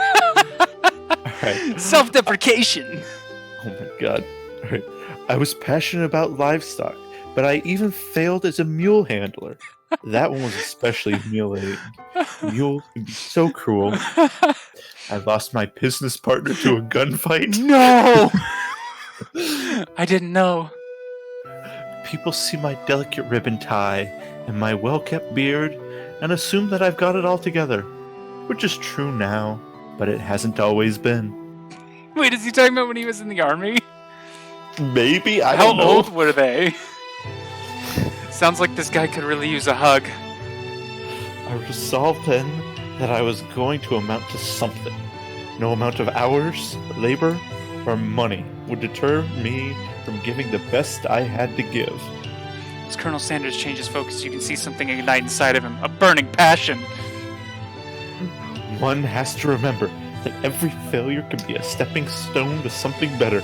Alright. Self-deprecation. Oh my god. Alright. I was passionate about livestock, but I even failed as a mule handler. That one was especially humiliating. Mules can be so cruel. I lost my business partner to a gunfight. No! I didn't know. People see my delicate ribbon tie and my well-kept beard and assume that I've got it all together, which is true now, but it hasn't always been. Wait, is he talking about when he was in the army? Maybe? I How don't know. old were they? Sounds like this guy could really use a hug. I resolved then that I was going to amount to something. No amount of hours, labor, or money would deter me from giving the best I had to give. As Colonel Sanders changes focus, you can see something ignite inside of him. A burning passion. One has to remember that every failure can be a stepping stone to something better.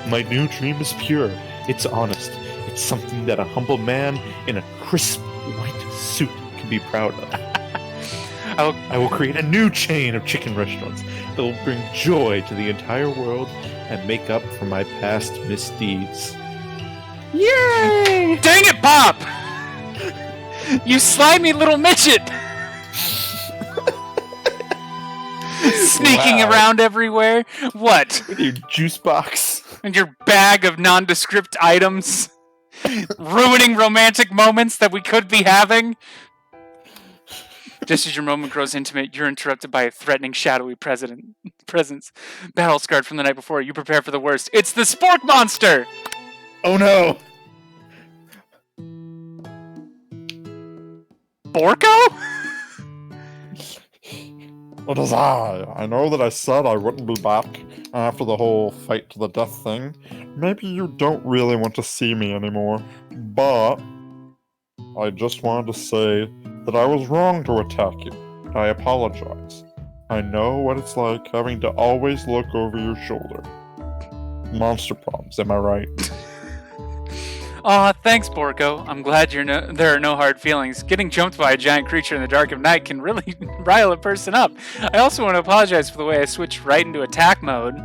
My new dream is pure. It's honest. It's something that a humble man in a crisp white suit can be proud of. I will create a new chain of chicken restaurants that will bring joy to the entire world and make up for my past misdeeds. Yay! Dang it, Pop! You slimy little midget! Sneaking Wow. around everywhere. What? With your juice box. And your bag of nondescript items? Ruining romantic moments that we could be having? Just as your moment grows intimate, you're interrupted by a threatening, shadowy presence. Battle scarred from the night before, you prepare for the worst. It's the Spork Monster! Oh no! Borko? It is I. I know that I said I wouldn't be back after the whole fight to the death thing. Maybe you don't really want to see me anymore, but I just wanted to say that I was wrong to attack you. I apologize. I know what it's like having to always look over your shoulder. Monster problems, am I right? Aw, thanks, Borko. I'm glad there are no hard feelings. Getting jumped by a giant creature in the dark of night can really rile a person up. I also want to apologize for the way I switched right into attack mode.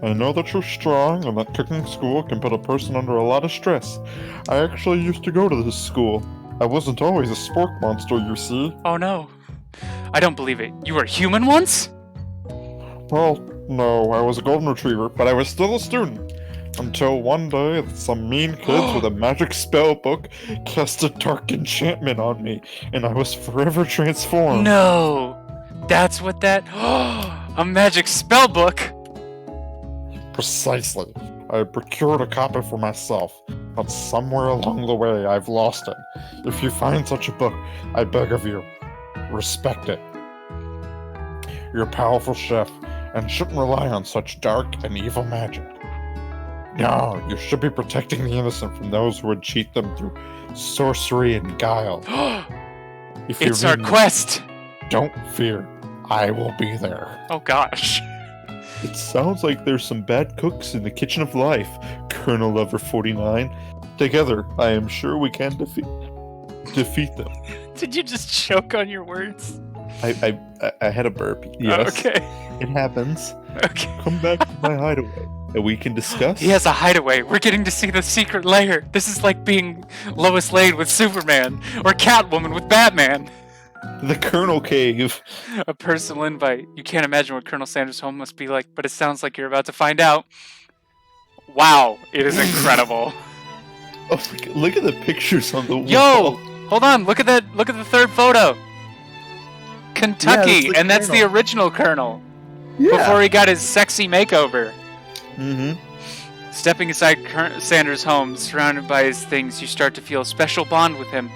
I know that you're strong and that cooking school can put a person under a lot of stress. I actually used to go to this school. I wasn't always a spork monster, you see. Oh no. I don't believe it. You were human once? Well, no, I was a golden retriever, but I was still a student. Until one day, some mean kids with a magic spell book cast a dark enchantment on me, and I was forever transformed. No. That's what that... A magic spell book? Precisely. I procured a copy for myself, but somewhere along the way I've lost it. If you find such a book, I beg of you, respect it. You're a powerful chef, and shouldn't rely on such dark and evil magic. No, you should be protecting the innocent from those who would cheat them through sorcery and guile. If It's you our read quest. Don't fear. I will be there. Oh gosh. It sounds like there's some bad cooks in the kitchen of life, Colonel Lover 49. Together, I am sure we can defeat them. Did you just choke on your words? I had a burp. Yes, Okay. it happens. Okay. Come back to my hideaway, and we can discuss. He has a hideaway. We're getting to see the secret lair. This is like being Lois Lane with Superman, or Catwoman with Batman. The Colonel Cave. A personal invite. You can't imagine what Colonel Sanders' home must be like, but it sounds like you're about to find out. Wow, it is incredible. Oh my God, look at the pictures on the Yo, wall. hold on. Look at that. Look at the third photo. Kentucky, the and that's the Colonel. original Colonel. Yeah. Before he got his sexy makeover. Mm-hmm. Stepping inside Sanders' home, surrounded by his things, you start to feel a special bond with him.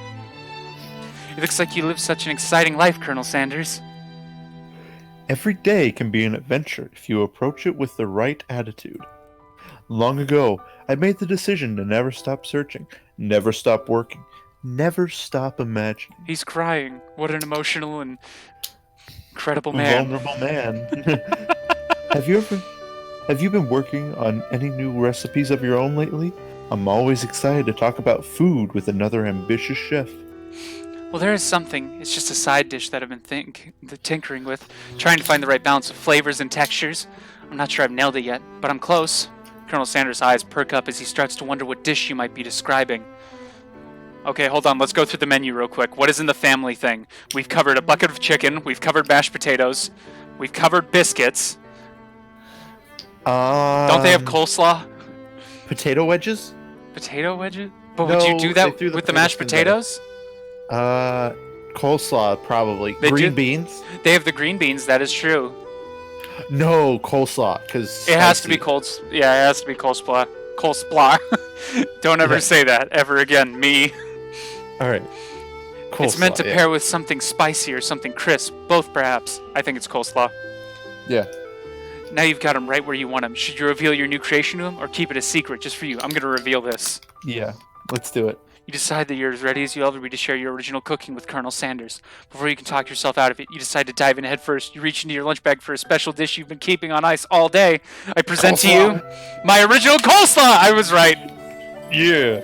It looks like you live such an exciting life, Colonel Sanders. Every day can be an adventure if you approach it with the right attitude. Long ago, I made the decision to never stop searching, never stop working, never stop imagining. He's crying. What an emotional and incredible man. Vulnerable man. Have you been working on any new recipes of your own lately? I'm always excited to talk about food with another ambitious chef. Well, there is something. It's just a side dish that I've been tinkering with, trying to find the right balance of flavors and textures. I'm not sure I've nailed it yet, but I'm close. Colonel Sanders' eyes perk up as he starts to wonder what dish you might be describing. Okay, hold on. Let's go through the menu real quick. What is in the family thing? We've covered a bucket of chicken. We've covered mashed potatoes. We've covered biscuits. Don't they have coleslaw? Potato wedges? Potato wedges? But No, would you do they that threw the with the mashed potatoes potatoes? Coleslaw, probably. They Green do- beans? They have the green beans. That is true. No, coleslaw, because It has to be it has to be coleslaw. Coleslaw. Don't ever Yeah. say that ever again. Me. All right. It's meant to Coleslaw, yeah. pair with something spicy or something crisp. Both, perhaps. I think it's coleslaw. Yeah. Now you've got him right where you want him. Should you reveal your new creation to him, or keep it a secret just for you? I'm going to reveal this. Yeah. Let's do it. You decide that you're as ready as you'll ever be to share your original cooking with Colonel Sanders. Before you can talk yourself out of it, you decide to dive in head first. You reach into your lunch bag for a special dish you've been keeping on ice all day. I present to you my original coleslaw! I was right. Yeah.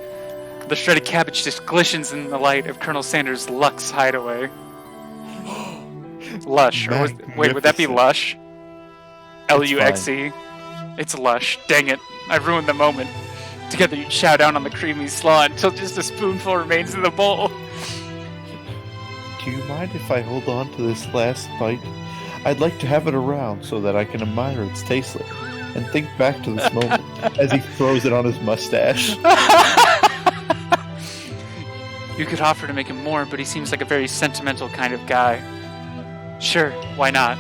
The shredded cabbage just glistens in the light of Colonel Sanders' Lux hideaway. Lush. Or wait, would that be Magnificent. Lush? L-U-X-E. It's Lush. Dang it. I've ruined the moment. Together you chow down on the creamy slaw until just a spoonful remains in the bowl. Do you mind if I hold on to this last bite? I'd like to have it around so that I can admire its taste later and think back to this moment as he throws it on his mustache. You could offer to make him more, but he seems like a very sentimental kind of guy. Sure, why not?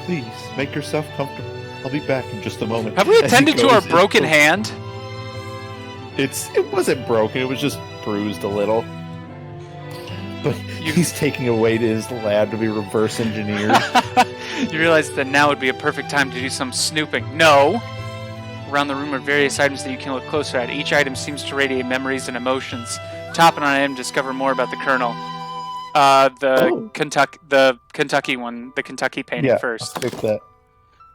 Please, make yourself comfortable. I'll be back in just a moment. Have we As he attended to goes our in broken for- hand? It wasn't broken, it was just bruised a little. But he's taking away to his lab to be reverse engineered. You realize that now would be a perfect time to do some snooping. No! Around the room are various items that you can look closer at. Each item seems to radiate memories and emotions. Tapping on an item, discover more about the Colonel. The Kentucky one, the Kentucky painting Yeah, first. I'll pick that.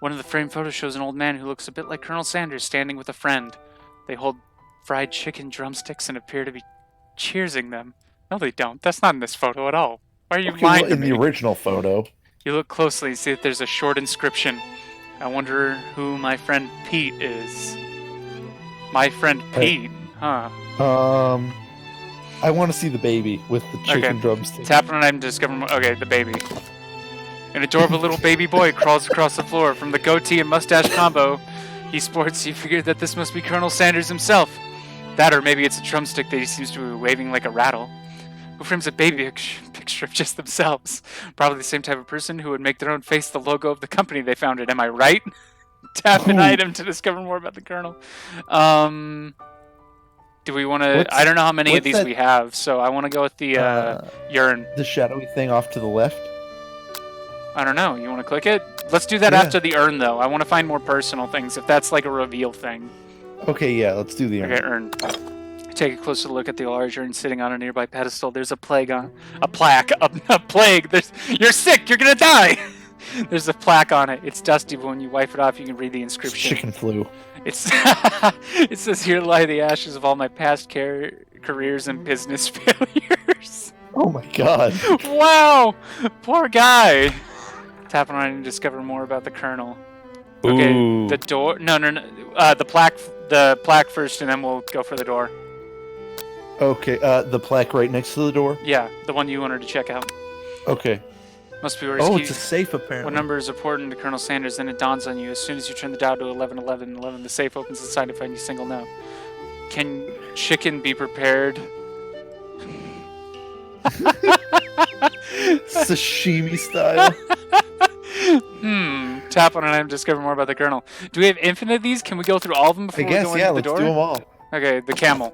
One of the framed photos shows an old man who looks a bit like Colonel Sanders standing with a friend. They hold fried chicken drumsticks and appear to be cheersing them. No, they don't. That's not in this photo at all. Why are you Okay, well, lying to in me? the original photo. You look closely and see that there's a short inscription. I wonder who my friend Pete is. My friend Pete, huh? I want to see the baby with the chicken drumstick. Tap on an item to discover more. Okay, the baby. An adorable little baby boy crawls across the floor. From the goatee and mustache combo he sports, you figure that this must be Colonel Sanders himself. That, or maybe it's a drumstick that he seems to be waving like a rattle. Who frames a baby picture of just themselves? Probably the same type of person who would make their own face the logo of the company they founded. Am I right? Tap an item to discover more about the Colonel. Do we want to? I don't know how many of what's these that- we have, so I want to go with the urn. The shadowy thing off to the left. I don't know. You want to click it? Let's do that Yeah. after the urn, though. I want to find more personal things, if that's like a reveal thing. Okay, yeah, let's do the Okay, urn. Take a closer look at the large urn sitting on a nearby pedestal. There's a plaque. You're sick. You're gonna die. There's a plaque on it. It's dusty, but when you wipe it off, you can read the inscription. Chicken flu. It's it says, "Here lie the ashes of all my past careers and business failures." Oh my god. Wow, poor guy. Tap on it and discover more about the Colonel. Okay, Ooh. the door. No. The plaque first, and then we'll go for the door. Okay, the plaque right next to the door. Yeah, the one you wanted to check out. Okay. Must be where his Oh, key. it's a safe apparently. What number is important to Colonel Sanders? Then it dawns on you. As soon as you turn the dial to 1111, the safe opens inside to find you single no. Can chicken be prepared? Sashimi style. Tap on an item to discover more about the Colonel. Do we have infinite of these? Can we go through all of them I before we guess, go yeah, into the let's door? do them all. Okay, the camel.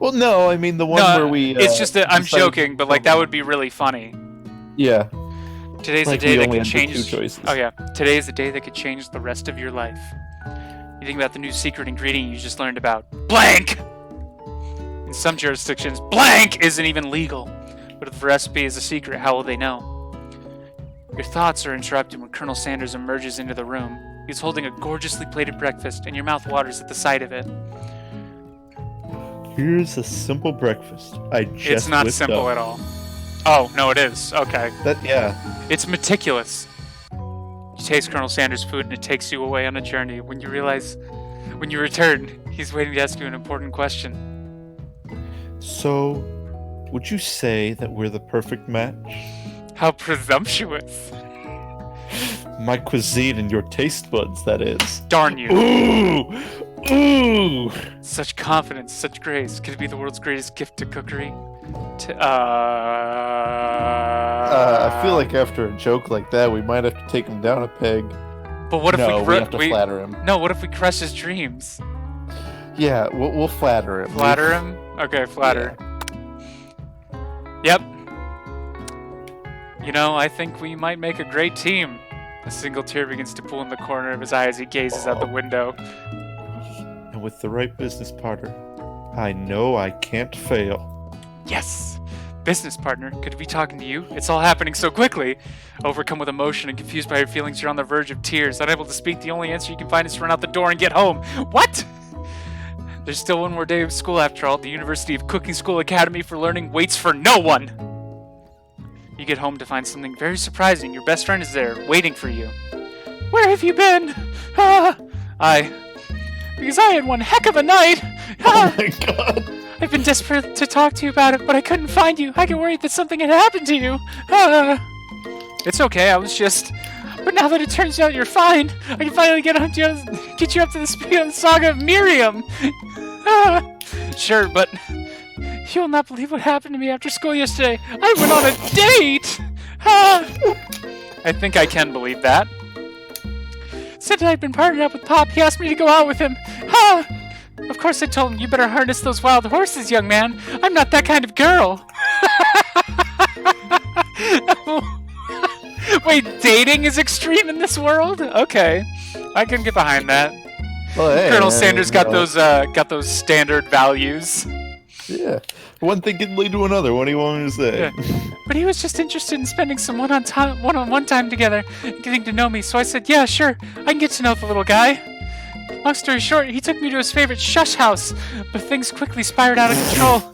Well, no, I mean the one No, where we. it's just that I'm decided joking, but like that would be really funny. Yeah. Today's Like, the day we that only could had the two change. choices. Oh yeah, today is the day that could change the rest of your life. You think about the new secret ingredient you just learned about. Blank. In some jurisdictions, blank isn't even legal. But if the recipe is a secret, how will they know? Your thoughts are interrupted when Colonel Sanders emerges into the room. He's holding a gorgeously plated breakfast, and your mouth waters at the sight of it. Here's a simple breakfast. I just It's not whipped simple up. at all. Oh, no, it is. Okay. It's meticulous. You taste Colonel Sanders' food, and it takes you away on a journey. When you return, he's waiting to ask you an important question. So, would you say that we're the perfect match? How presumptuous. My cuisine and your taste buds, that is. Darn you. Ooh! Ooh! Such confidence, such grace. Could it be the world's greatest gift to cookery? I feel like after a joke like that, we might have to take him down a peg. But what if no, we have to flatter him. No, what if we crush his dreams? Yeah, we'll flatter him. Flatter him? Okay, flatter. Yeah. Yep. You know, I think we might make a great team. A single tear begins to pool in the corner of his eye as he gazes out the window. And with the right business partner, I know I can't fail. Yes! Business partner, could I be talking to you? It's all happening so quickly. Overcome with emotion and confused by your feelings, you're on the verge of tears. Unable to speak, the only answer you can find is to run out the door and get home. What? There's still one more day of school after all. The University of Cooking School Academy for Learning waits for no one! You get home to find something very surprising. Your best friend is there, waiting for you. Where have you been? Because I had one heck of a night! Oh my god! I've been desperate to talk to you about it, but I couldn't find you. I get worried that something had happened to you. It's okay, I was just... But now that it turns out you're fine, I can finally get you up to the speed of the saga of Miriam. Sure, but... You'll not believe what happened to me after school yesterday. I went on a date! I think I can believe that. Said that I'd been partnered up with Pop. He asked me to go out with him. Of course I told him, you better harness those wild horses, young man. I'm not that kind of girl. Wait, dating is extreme in this world? Okay. I can get behind that. Well, hey, Colonel Sanders got those standard values. Yeah. One thing can lead to another. What do you want me to say? Yeah. But he was just interested in spending some one-on-one time together and getting to know me, so I said, yeah, sure, I can get to know the little guy. Long story short, he took me to his favorite shush house, but things quickly spiraled out of control.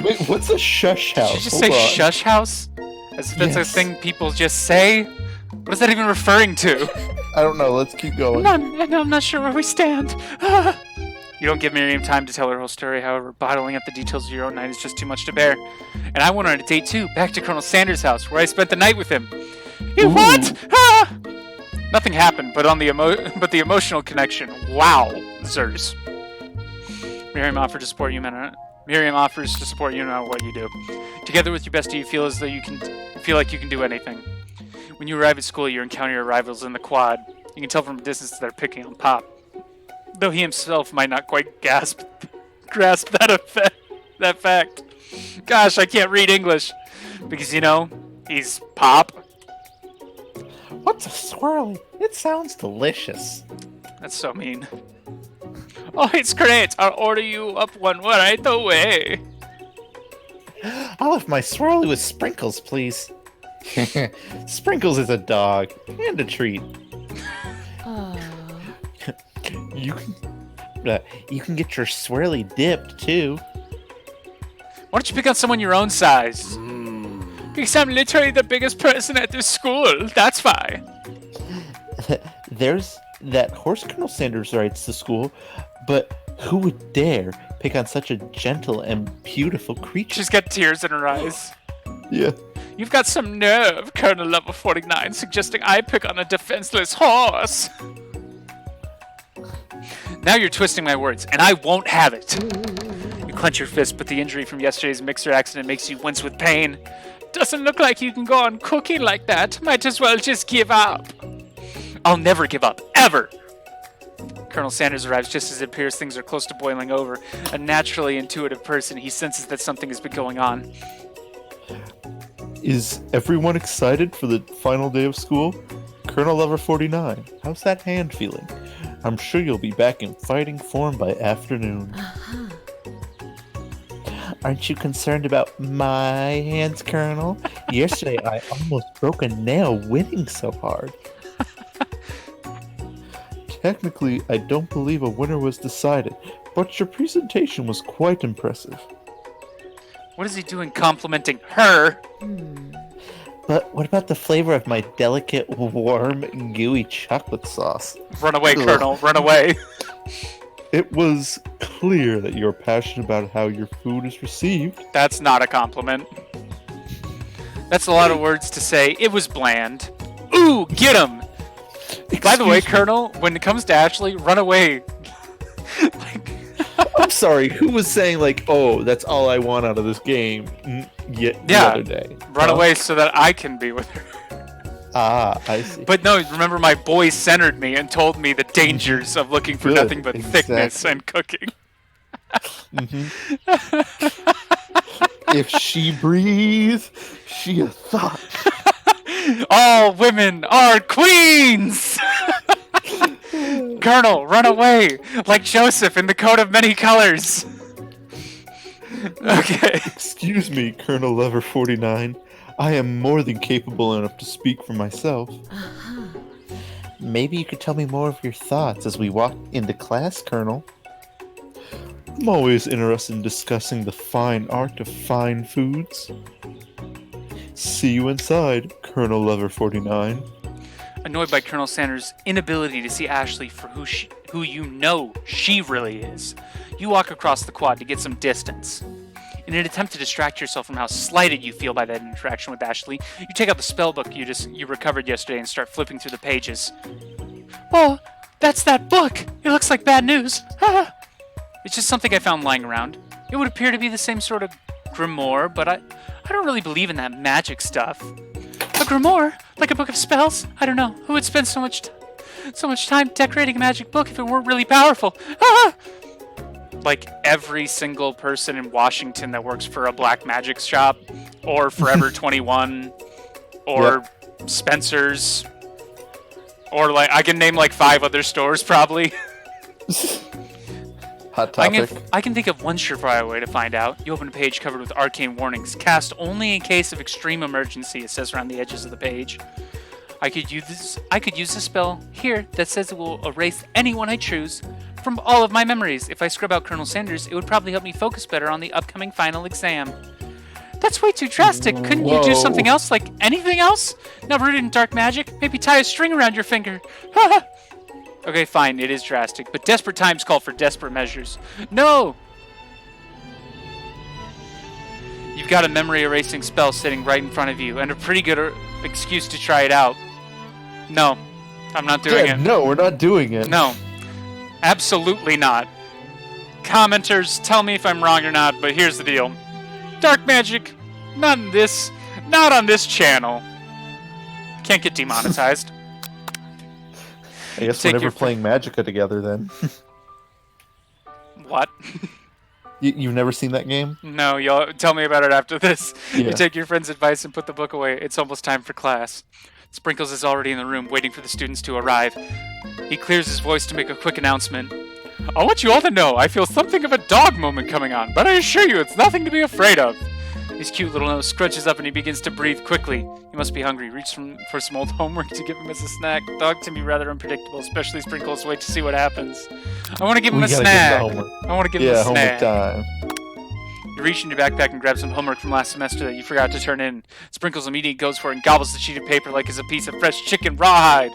Wait, what's a shush house? Did you just say shush house? As if that's a thing people just say? What is that even referring to? I don't know. Let's keep going. I'm not sure where we stand. You don't give Miriam time to tell her whole story, however, bottling up the details of your own night is just too much to bear. And I went on a date too, back to Colonel Sanders' house, where I spent the night with him. You what? Nothing happened, but the emotional connection, wowzers. Miriam offers to support you no matter what you do. Together with your bestie, you feel as though you like you can do anything. When you arrive at school, you encounter your rivals in the quad. You can tell from a distance that they're picking on Pop, though he himself might not quite grasp that fact. Gosh, I can't read English because he's Pop. What's a swirly? It sounds delicious. That's so mean. Oh, it's great. I'll order you up one right away. I'll have my swirly with sprinkles, please. Sprinkles is a dog and a treat. You can get your swirly dipped too. Why don't you pick on someone your own size? Because I'm literally the biggest person at this school. That's why. There's that horse Colonel Sanders rides to school, but who would dare pick on such a gentle and beautiful creature? She's got tears in her eyes. Yeah. You've got some nerve, Colonel Level 49, suggesting I pick on a defenseless horse. Now you're twisting my words, and I won't have it. You clench your fist, but the injury from yesterday's mixer accident makes you wince with pain. Doesn't look like you can go on cooking like that. Might as well just give up. I'll never give up, ever. Colonel Sanders arrives just as it appears things are close to boiling over. A naturally intuitive person, he senses that something has been going on. Is everyone excited for the final day of school? Colonel Lover 49, how's that hand feeling? I'm sure you'll be back in fighting form by afternoon. Aren't you concerned about my hands, Colonel? Yesterday I almost broke a nail winning so hard. Technically, I don't believe a winner was decided, but your presentation was quite impressive. What is he doing complimenting her? But what about the flavor of my delicate, warm, gooey chocolate sauce? Run away, Colonel, run away. It was clear that you're passionate about how your food is received. That's not a compliment. That's a lot of words to say. It was bland. Ooh, get him! By the way, Colonel, when it comes to Ashley, run away. I'm sorry, who was saying, like, oh, that's all I want out of this game the other day? Run away so that I can be with her. Ah, I see. But no, remember my boy centered me and told me the dangers of looking for Good, nothing but exactly. thickness and cooking. If she breathes, she a thought. All women are queens! Colonel, run away! Like Joseph in the coat of many colors! Okay. Excuse me, Colonel Lover 49. I am more than capable enough to speak for myself. Maybe you could tell me more of your thoughts as we walk into class, Colonel. I'm always interested in discussing the fine art of fine foods. See you inside, Colonel Lover 49. Annoyed by Colonel Sanders' inability to see Ashley for who you know she really is, you walk across the quad to get some distance. In an attempt to distract yourself from how slighted you feel by that interaction with Ashley, you take out the spell book you recovered yesterday and start flipping through the pages. Oh, that's that book! It looks like bad news! It's just something I found lying around. It would appear to be the same sort of grimoire, but I don't really believe in that magic stuff. A grimoire? Like a book of spells? I don't know. Who would spend so much time decorating a magic book if it weren't really powerful? Like every single person in Washington that works for a black magic shop, or Forever 21, or Spencer's, or like I can name like 5 other stores probably. Hot topic. I can think of one surefire way to find out. You open a page covered with arcane warnings. Cast only in case of extreme emergency, it says around the edges of the page. I could use a spell here that says it will erase anyone I choose from all of my memories. If I scrub out Colonel Sanders, it would probably help me focus better on the upcoming final exam. That's way too drastic. Couldn't you do something else? Like anything else? Not rooted in dark magic? Maybe tie a string around your finger. Okay, fine, it is drastic, but desperate times call for desperate measures. No! You've got a memory erasing spell sitting right in front of you, and a pretty good excuse to try it out. No, I'm not doing it. No, we're not doing it. No, absolutely not. Commenters, tell me if I'm wrong or not, but here's the deal. Dark magic, not on this channel. Can't get demonetized. I guess Take we're never your playing Magicka together then. What? You've never seen that game? No, y'all tell me about it after this. Yeah. You take your friend's advice and put the book away. It's almost time for class. Sprinkles is already in the room waiting for the students to arrive. He clears his voice to make a quick announcement. I want you all to know I feel something of a dog moment coming on, but I assure you it's nothing to be afraid of. His cute little nose scrunches up and he begins to breathe quickly. He must be hungry. Reach for some old homework to give him as a snack. Dog can be rather unpredictable, especially Sprinkles. Wait to see what happens. I want to give him a snack. I want to give him a snack. Homework time. You reach in your backpack and grab some homework from last semester that you forgot to turn in. Sprinkles immediately goes for it and gobbles the sheet of paper like it's a piece of fresh chicken rawhide.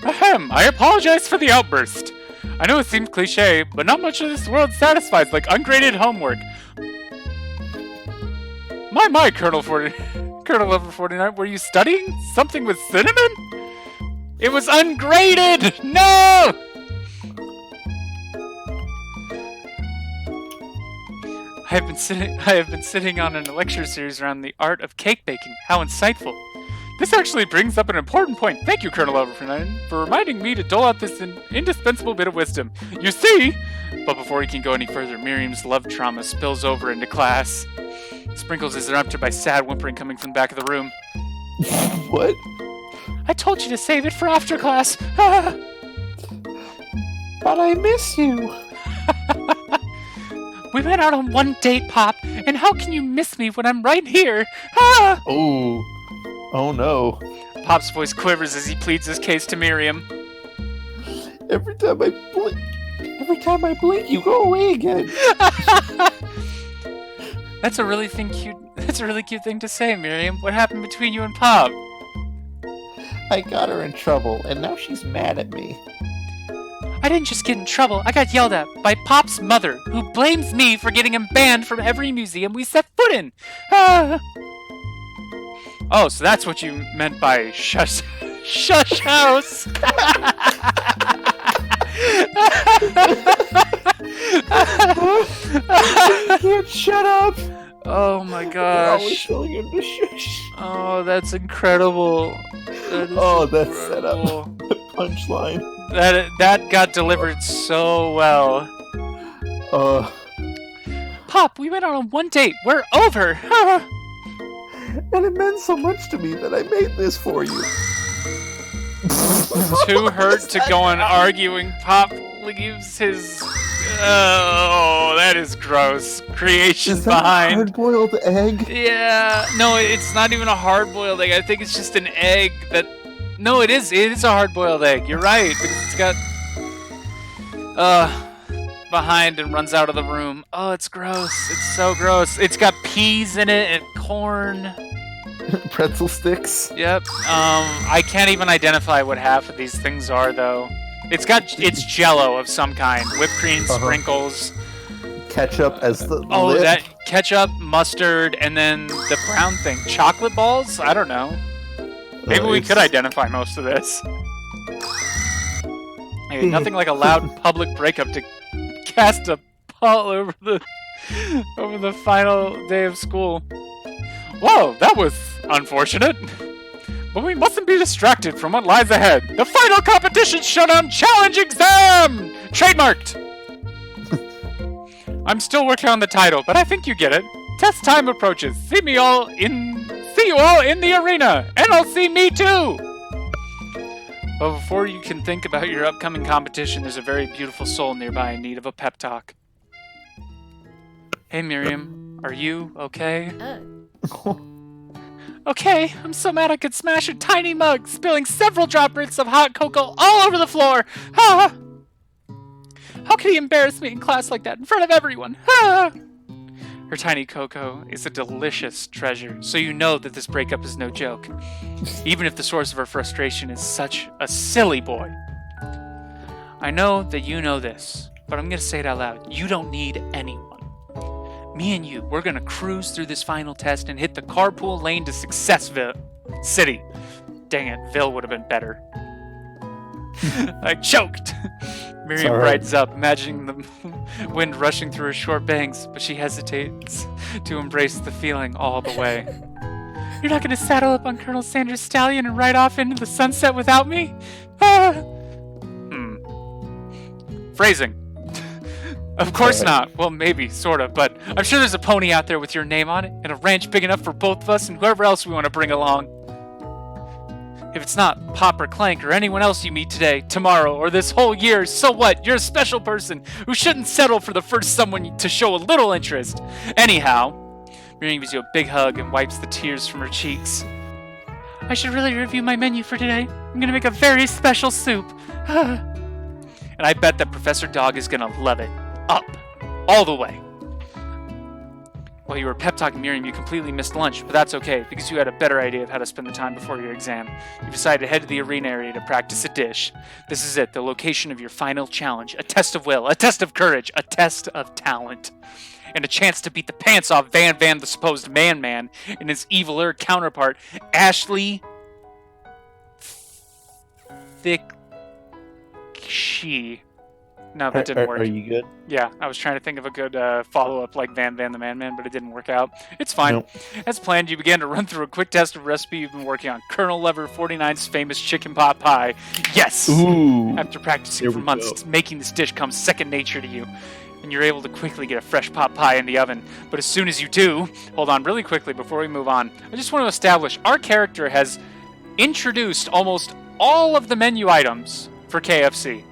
Ahem, I apologize for the outburst. I know it seems cliche, but not much of this world satisfies like ungraded homework. My, Colonel Lover 49, were you studying something with cinnamon? It was ungraded! No! I have been sitting on a lecture series around the art of cake baking. How insightful. This actually brings up an important point. Thank you, Colonel Overford, for reminding me to dole out this indispensable bit of wisdom. You see... But before he can go any further, Miriam's love trauma spills over into class. Sprinkles is interrupted by sad whimpering coming from the back of the room. What? I told you to save it for after class. But I miss you. We went out on one date, Pop, and how can you miss me when I'm right here? Ah! Oh no. Pop's voice quivers as he pleads his case to Miriam. Every time I blink, you go away again. That's a really cute thing to say, Miriam. What happened between you and Pop? I got her in trouble, and now she's mad at me. I didn't just get in trouble, I got yelled at by Pop's mother, who blames me for getting him banned from every museum we set foot in. Ah. Oh, so that's what you meant by shush house. I can't shut up. Oh my I'm gosh. always telling him to shush. Oh, that's incredible. That's set up. Punchline. That got delivered so well. Pop, we went on one date. We're over. And it meant so much to me that I made this for you. Too hurt to go on arguing. Pop leaves his... Oh, that is gross. Creation Is that behind. a hard-boiled egg? Yeah. No, it's not even a hard-boiled egg. I think it's just an egg that... No, it is. It is a hard-boiled egg. You're right. Because it's got... behind and runs out of the room. Oh, it's gross. It's so gross. It's got peas in it and corn. Pretzel sticks. Yep. I can't even identify what half of these things are, though. It's Jello of some kind. Whipped cream, sprinkles. Ketchup as the lip. That ketchup, mustard, and then the brown thing. Chocolate balls? I don't know. Maybe we could identify most of this. Hey, nothing like a loud public breakup to cast a pall over the final day of school. Whoa, that was unfortunate. But we mustn't be distracted from what lies ahead. The final competition showdown challenge exam! Trademarked! I'm still working on the title, but I think you get it. Test time approaches. See you all in the arena, and I'll see me too! But before you can think about your upcoming competition, there's a very beautiful soul nearby in need of a pep talk. Hey Miriam, are you okay? Okay, I'm so mad I could smash a tiny mug, spilling several droplets of hot cocoa all over the floor. Ah! How could he embarrass me in class like that in front of everyone? Ah! Her tiny cocoa is a delicious treasure, so you know that this breakup is no joke, even if the source of her frustration is such a silly boy. I know that you know this, but I'm going to say it out loud. You don't need anyone. Me and you, we're going to cruise through this final test and hit the carpool lane to Successville City. Dang it, Ville would have been better. I choked. Miriam brightens up, imagining the wind rushing through her short bangs, but she hesitates to embrace the feeling all the way. You're not going to saddle up on Colonel Sanders' stallion and ride off into the sunset without me? Phrasing. Of course not. Well, maybe, sort of, but I'm sure there's a pony out there with your name on it, and a ranch big enough for both of us and whoever else we want to bring along. If it's not Pop or Clank or anyone else you meet today, tomorrow, or this whole year, so what? You're a special person who shouldn't settle for the first someone to show a little interest. Anyhow, Miriam gives you a big hug and wipes the tears from her cheeks. I should really review my menu for today. I'm gonna make a very special soup. And I bet that Professor Dog is gonna love it. Up. All the way. While you were pep talking Miriam, you completely missed lunch, but that's okay, because you had a better idea of how to spend the time before your exam. You decided to head to the arena area to practice a dish. This is it, the location of your final challenge. A test of will, a test of courage, a test of talent. And a chance to beat the pants off Van Van, the supposed man-man, and his eviler counterpart, Ashley Thick She. No, that didn't work. Are you good? Yeah, I was trying to think of a good follow-up like Van Van the Man-Man, but it didn't work out. It's fine. Nope. As planned, you began to run through a quick test of recipe you've been working on. Colonel Lever 49's famous chicken pot pie. Yes! Ooh. After practicing Here for we months, go. making this dish comes second nature to you. And you're able to quickly get a fresh pot pie in the oven. But as soon as you do, hold on really quickly before we move on, I just want to establish our character has introduced almost all of the menu items for KFC.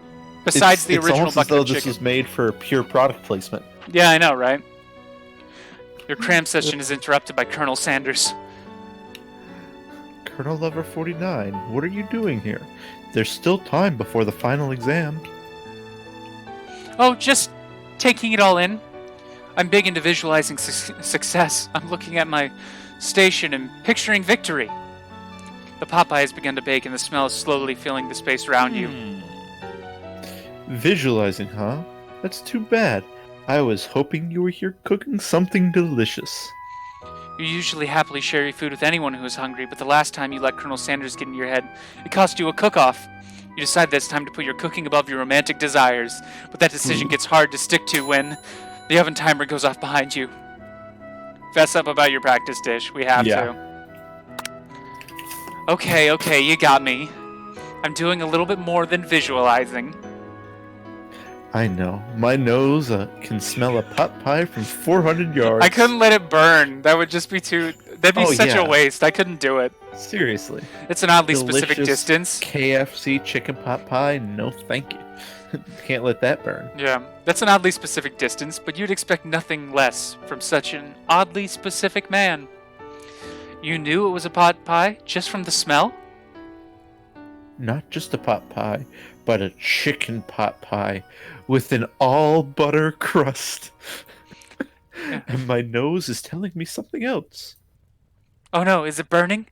Besides the original almost as bucket though of chicken. this was made for pure product placement. Yeah, I know, right? Your cram session is interrupted by Colonel Sanders. Colonel Lover 49, what are you doing here? There's still time before the final exam. Oh, just taking it all in. I'm big into visualizing success. I'm looking at my station and picturing victory. The Popeye has begun to bake and the smell is slowly filling the space around you. Visualizing, huh? That's too bad. I was hoping you were here cooking something delicious. You usually happily share your food with anyone who is hungry, but the last time you let Colonel Sanders get in your head, it cost you a cook-off. You decide that it's time to put your cooking above your romantic desires, but that decision gets hard to stick to when the oven timer goes off behind you. Fess up about your practice dish. We have to. Okay, you got me. I'm doing a little bit more than visualizing. I know. My nose can smell a pot pie from 400 yards. I couldn't let it burn. That would just be too... That'd be such a yeah. waste. I couldn't do it. Seriously. It's an oddly specific Delicious distance. KFC chicken pot pie? No, thank you. Can't let that burn. Yeah, that's an oddly specific distance, but you'd expect nothing less from such an oddly specific man. You knew it was a pot pie just from the smell? Not just a pot pie, but a chicken pot pie with an all butter crust. And my nose is telling me something else. Oh no, is it burning?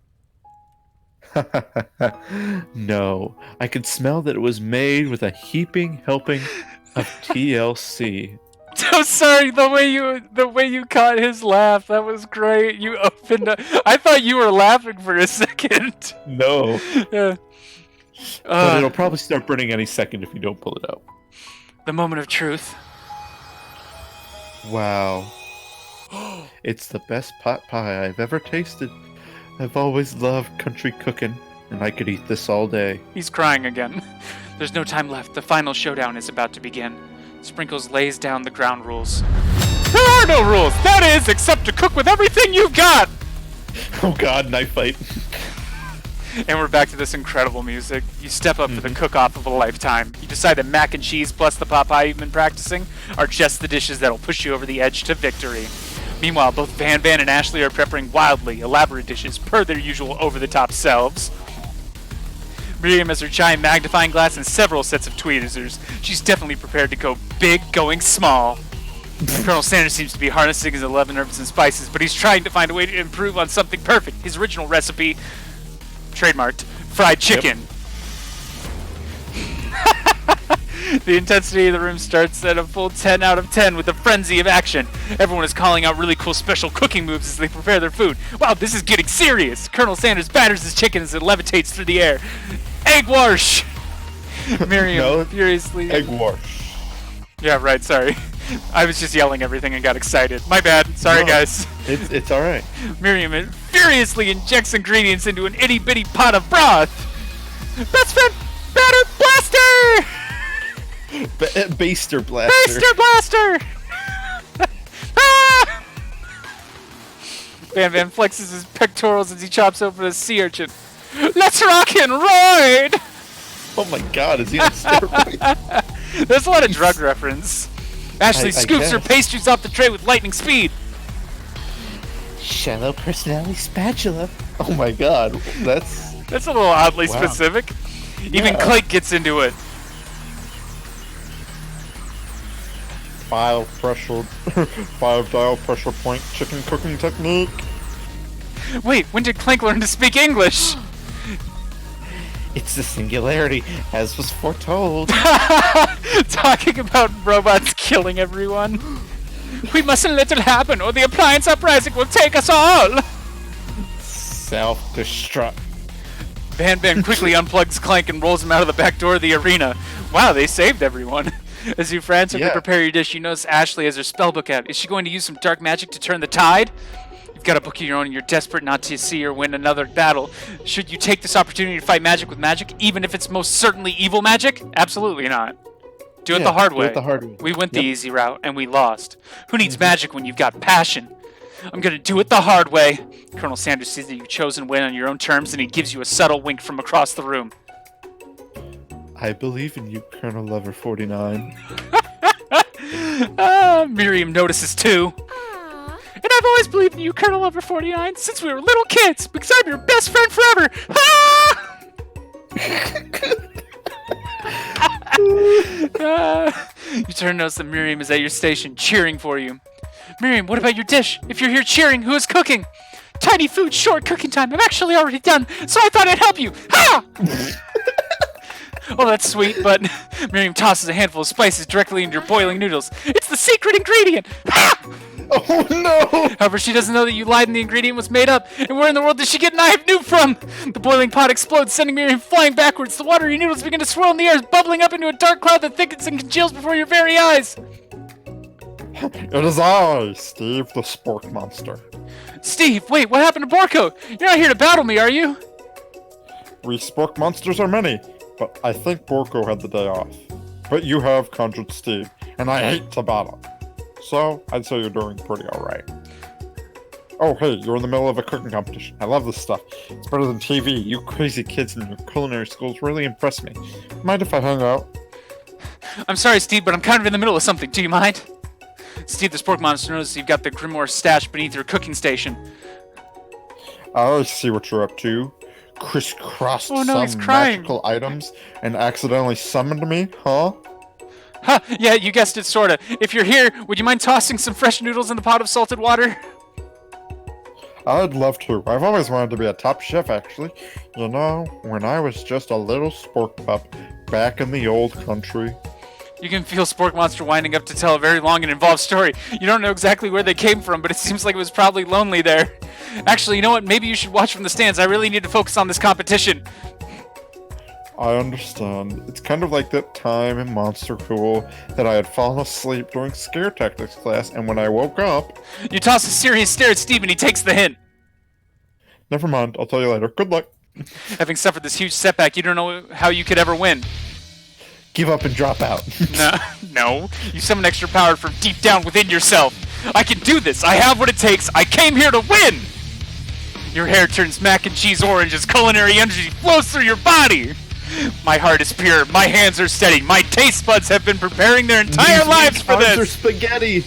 No, I could smell that it was made with a heaping helping of TLC. So sorry, the way you caught his laugh, that was great. You opened up. I thought you were laughing for a second. No, Yeah. but it'll probably start burning any second if you don't pull it out. The moment of truth. Wow. It's the best pot pie I've ever tasted. I've always loved country cooking, and I could eat this all day. He's crying again. There's no time left. The final showdown is about to begin. Sprinkles lays down the ground rules. There are no rules! That is, except to cook with everything you've got! Oh god, knife fight. And we're back to this incredible music. You step up for the cook-off of a lifetime. You decide that mac and cheese plus the pot pie you've been practicing are just the dishes that'll push you over the edge to victory. Meanwhile, both Van Van and Ashley are preparing wildly elaborate dishes per their usual over-the-top selves. Miriam has her giant magnifying glass and several sets of tweezers. She's definitely prepared to go big, going small. Colonel Sanders seems to be harnessing his 11 herbs and spices, but he's trying to find a way to improve on something perfect. His original recipe, trademarked, fried chicken. The intensity of the room starts at a full 10 out of 10 with a frenzy of action. Everyone is calling out really cool special cooking moves as they prepare their food. Wow, this is getting serious. Colonel Sanders batters his chicken as it levitates through the air. Egg wash! Miriam No, furiously... Egg wash. Yeah, right, sorry. I was just yelling everything and got excited. My bad. Sorry, No. guys. It's alright. Miriam furiously injects ingredients into an itty-bitty pot of broth. Best friend batter blaster! Baster blaster. Baster blaster! Ah! Van Van flexes his pectorals as he chops open a sea urchin. Let's rock and ride! Oh my god, is he on steroids? There's a lot of drug reference. Ashley I scoops her guess. pastries off the tray with lightning speed. Shallow personality spatula. Oh my god, that's... That's a little oddly Wow. specific. Even Yeah. Clayt gets into it. Five dial pressure point chicken cooking technique. Wait, when did Clank learn to speak English? It's the singularity, as was foretold. Talking about robots killing everyone. We mustn't let it happen, or the appliance uprising will take us all! Self-destruct. Van Van quickly unplugs Clank and rolls him out of the back door of the arena. Wow, they saved everyone. As you frantically Yeah. prepare your dish, you notice Ashley has her spellbook out. Is she going to use some dark magic to turn the tide? You've got a book of your own and you're desperate not to see her win another battle. Should you take this opportunity to fight magic with magic, even if it's most certainly evil magic? Absolutely not. Do it the hard way. Do it the hard way. We went the easy route, and we lost. Who needs magic when you've got passion? I'm gonna do it the hard way. Colonel Sanders sees that you've chosen win on your own terms, and he gives you a subtle wink from across the room. I believe in you, Colonel Lover 49. Miriam notices too. And I've always believed in you, Colonel Lover 49, since we were little kids, because I'm your best friend forever. You turn and notice that Miriam is at your station, cheering for you. Miriam, what about your dish? If you're here cheering, who is cooking? Tiny food, short cooking time. I'm actually already done, so I thought I'd help you. Ha! Oh, that's sweet, but Miriam tosses a handful of spices directly into your boiling noodles. It's the secret ingredient! Ha! Oh no! However, she doesn't know that you lied and the ingredient was made up. And where in the world did she get an eye of noob from? The boiling pot explodes, sending Miriam flying backwards. The watery noodles begin to swirl in the air, bubbling up into a dark cloud that thickens and congeals before your very eyes. It is I, Steve the Spork Monster. Steve, wait, what happened to Borko? You're not here to battle me, are you? We Spork Monsters are many, but I think Borko had the day off. But you have conjured Steve, and I hate to battle. So, I'd say you're doing pretty alright. Oh, hey, you're in the middle of a cooking competition. I love this stuff. It's better than TV. You crazy kids in your culinary schools really impress me. Mind if I hang out? I'm sorry, Steve, but I'm kind of in the middle of something. Do you mind? Steve the Spork Monster notices you've got the Grimoire stashed beneath your cooking station. I see what you're up to. Crisscrossed Oh, no, he's some crying. magical items and accidentally summoned me, huh? Huh, yeah, you guessed it, sorta. If you're here, would you mind tossing some fresh noodles in the pot of salted water? I'd love to. I've always wanted to be a top chef, actually. You know, when I was just a little spork pup back in the old country. You can feel Spork Monster winding up to tell a very long and involved story. You don't know exactly where they came from, but it seems like it was probably lonely there. Actually, you know what? Maybe you should watch from the stands. I really need to focus on this competition. I understand. It's kind of like that time in Monster Cool that I had fallen asleep during scare tactics class, and when I woke up... You toss a serious stare at Steve and he takes the hint. Never mind, I'll tell you later. Good luck. Having suffered this huge setback, you don't know how you could ever win. Give up and drop out. No. You summon extra power from deep down within yourself. I can do this. I have what it takes. I came here to win. Your hair turns mac and cheese orange as culinary energy flows through your body. My heart is pure. My hands are steady. My taste buds have been preparing their entire lives for Arms are this. spaghetti.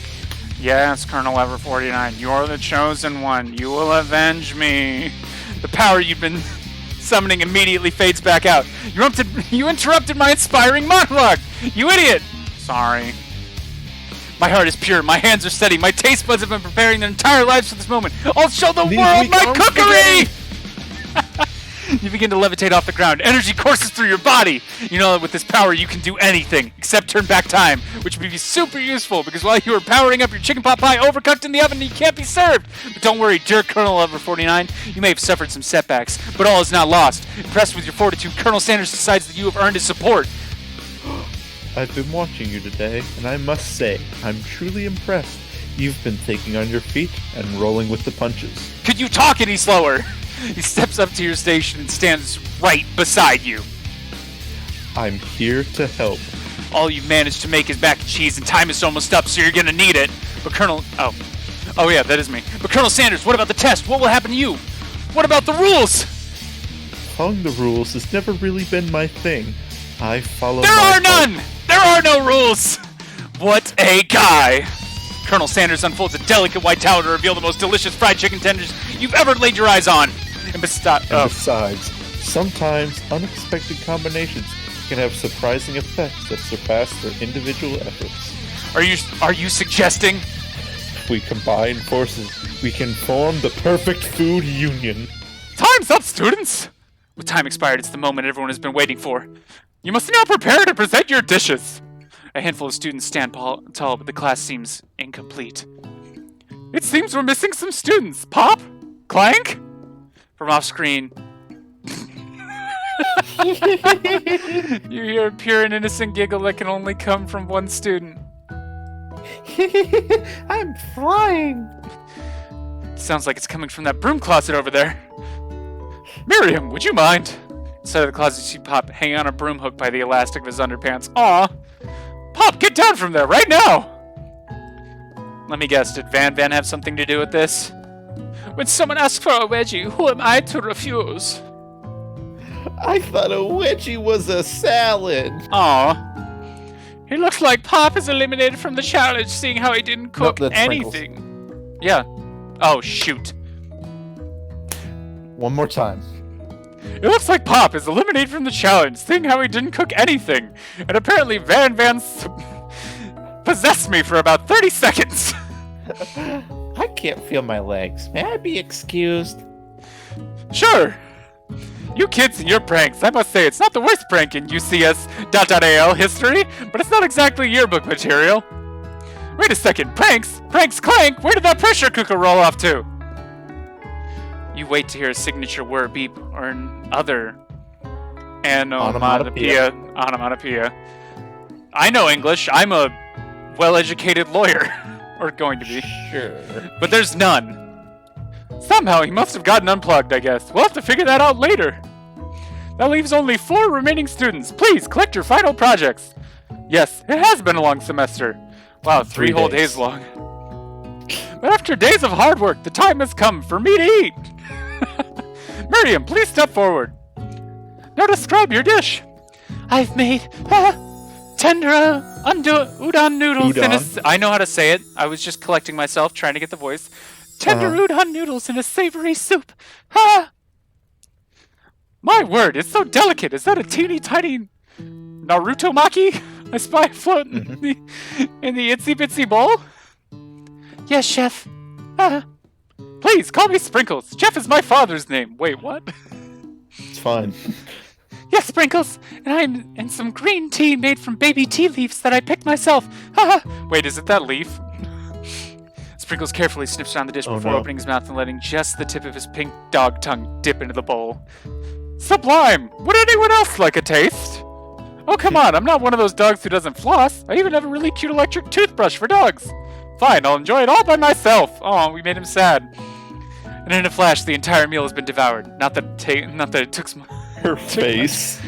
Yes, Colonel Ever 49. You're the chosen one. You will avenge me. The power you've been summoning immediately fades back out. You interrupted my inspiring monologue. You idiot. Sorry. My heart is pure. My hands are steady. My taste buds have been preparing their entire lives for this moment. I'll show the These world weak my arms cookery. You begin to levitate off the ground. Energy courses through your body. You know that with this power you can do anything except turn back time, which would be super useful because while you are powering up your chicken pot pie overcooked in the oven, you can't be served. But don't worry, dear Colonel Ever 49, you may have suffered some setbacks, but all is not lost. Impressed with your fortitude, Colonel Sanders decides that you have earned his support. I've been watching you today, and I must say, I'm truly impressed. You've been thinking on your feet and rolling with the punches. Could you talk any slower? He steps up to your station and stands right beside you. I'm here to help. All you've managed to make is mac and cheese, and time is almost up, so you're gonna need it. But Colonel... Oh yeah, that is me. But Colonel Sanders, what about the test? What will happen to you? What about the rules? Following the rules has never really been my thing. I follow There my are none! There are no rules! What a guy! Colonel Sanders unfolds a delicate white towel to reveal the most delicious fried chicken tenders you've ever laid your eyes on. And Besides, sometimes unexpected combinations can have surprising effects that surpass their individual efforts. Are you suggesting? If we combine forces, we can form the perfect food union. Time's up, students! With time expired, it's the moment everyone has been waiting for. You must now prepare to present your dishes. A handful of students stand tall, but the class seems incomplete. It seems we're missing some students. Pop? Clank? From off screen. You hear a pure and innocent giggle that can only come from one student. I'm flying. Sounds like it's coming from that broom closet over there. Miriam, would you mind? Inside of the closet, you see Pop hanging on a broom hook by the elastic of his underpants. Aw! Pop, get down from there right now! Let me guess, did Van have something to do with this? When someone asks for a wedgie, who am I to refuse? I thought a wedgie was a salad. Aw. It looks like Pop is eliminated from the challenge, seeing how he didn't cook that's anything. Yeah. Oh, shoot. One more time. It looks like Pop is eliminated from the challenge, seeing how he didn't cook anything. And apparently Van possessed me for about 30 seconds. I can't feel my legs. May I be excused? Sure. You kids and your pranks. I must say, it's not the worst prank in UCS.al history, but it's not exactly yearbook material. Wait a second, pranks? Pranks clank? Where did that pressure cooker roll off to? You wait to hear a signature word beep or an other onomatopoeia. I know English. I'm a well-educated lawyer. Or going to be. Sure. But there's none. Somehow he must have gotten unplugged, I guess. We'll have to figure that out later. That leaves only 4 remaining students. Please, collect your final projects. Yes, it has been a long semester. Wow, 3 whole days long. But after days of hard work, the time has come for me to eat. Miriam, please step forward. Now describe your dish. I've made tender udon noodles in a... I know how to say it. I was just collecting myself, trying to get the voice. Tender udon noodles in a savory soup. Ha! My word, it's so delicate. Is that a teeny tiny Naruto maki I spy floating in the itsy bitsy bowl? Yes, chef. Please, call me Sprinkles. Jeff is my father's name. Wait, what? It's fine. Yes, Sprinkles, and some green tea made from baby tea leaves that I picked myself. Wait, is it that leaf? Sprinkles carefully sniffs around the dish before opening his mouth and letting just the tip of his pink dog tongue dip into the bowl. Sublime! Would anyone else like a taste? Oh, come on, I'm not one of those dogs who doesn't floss. I even have a really cute electric toothbrush for dogs. Fine, I'll enjoy it all by myself. Oh, we made him sad. And in a flash, the entire meal has been devoured. Not that it took some... Her face.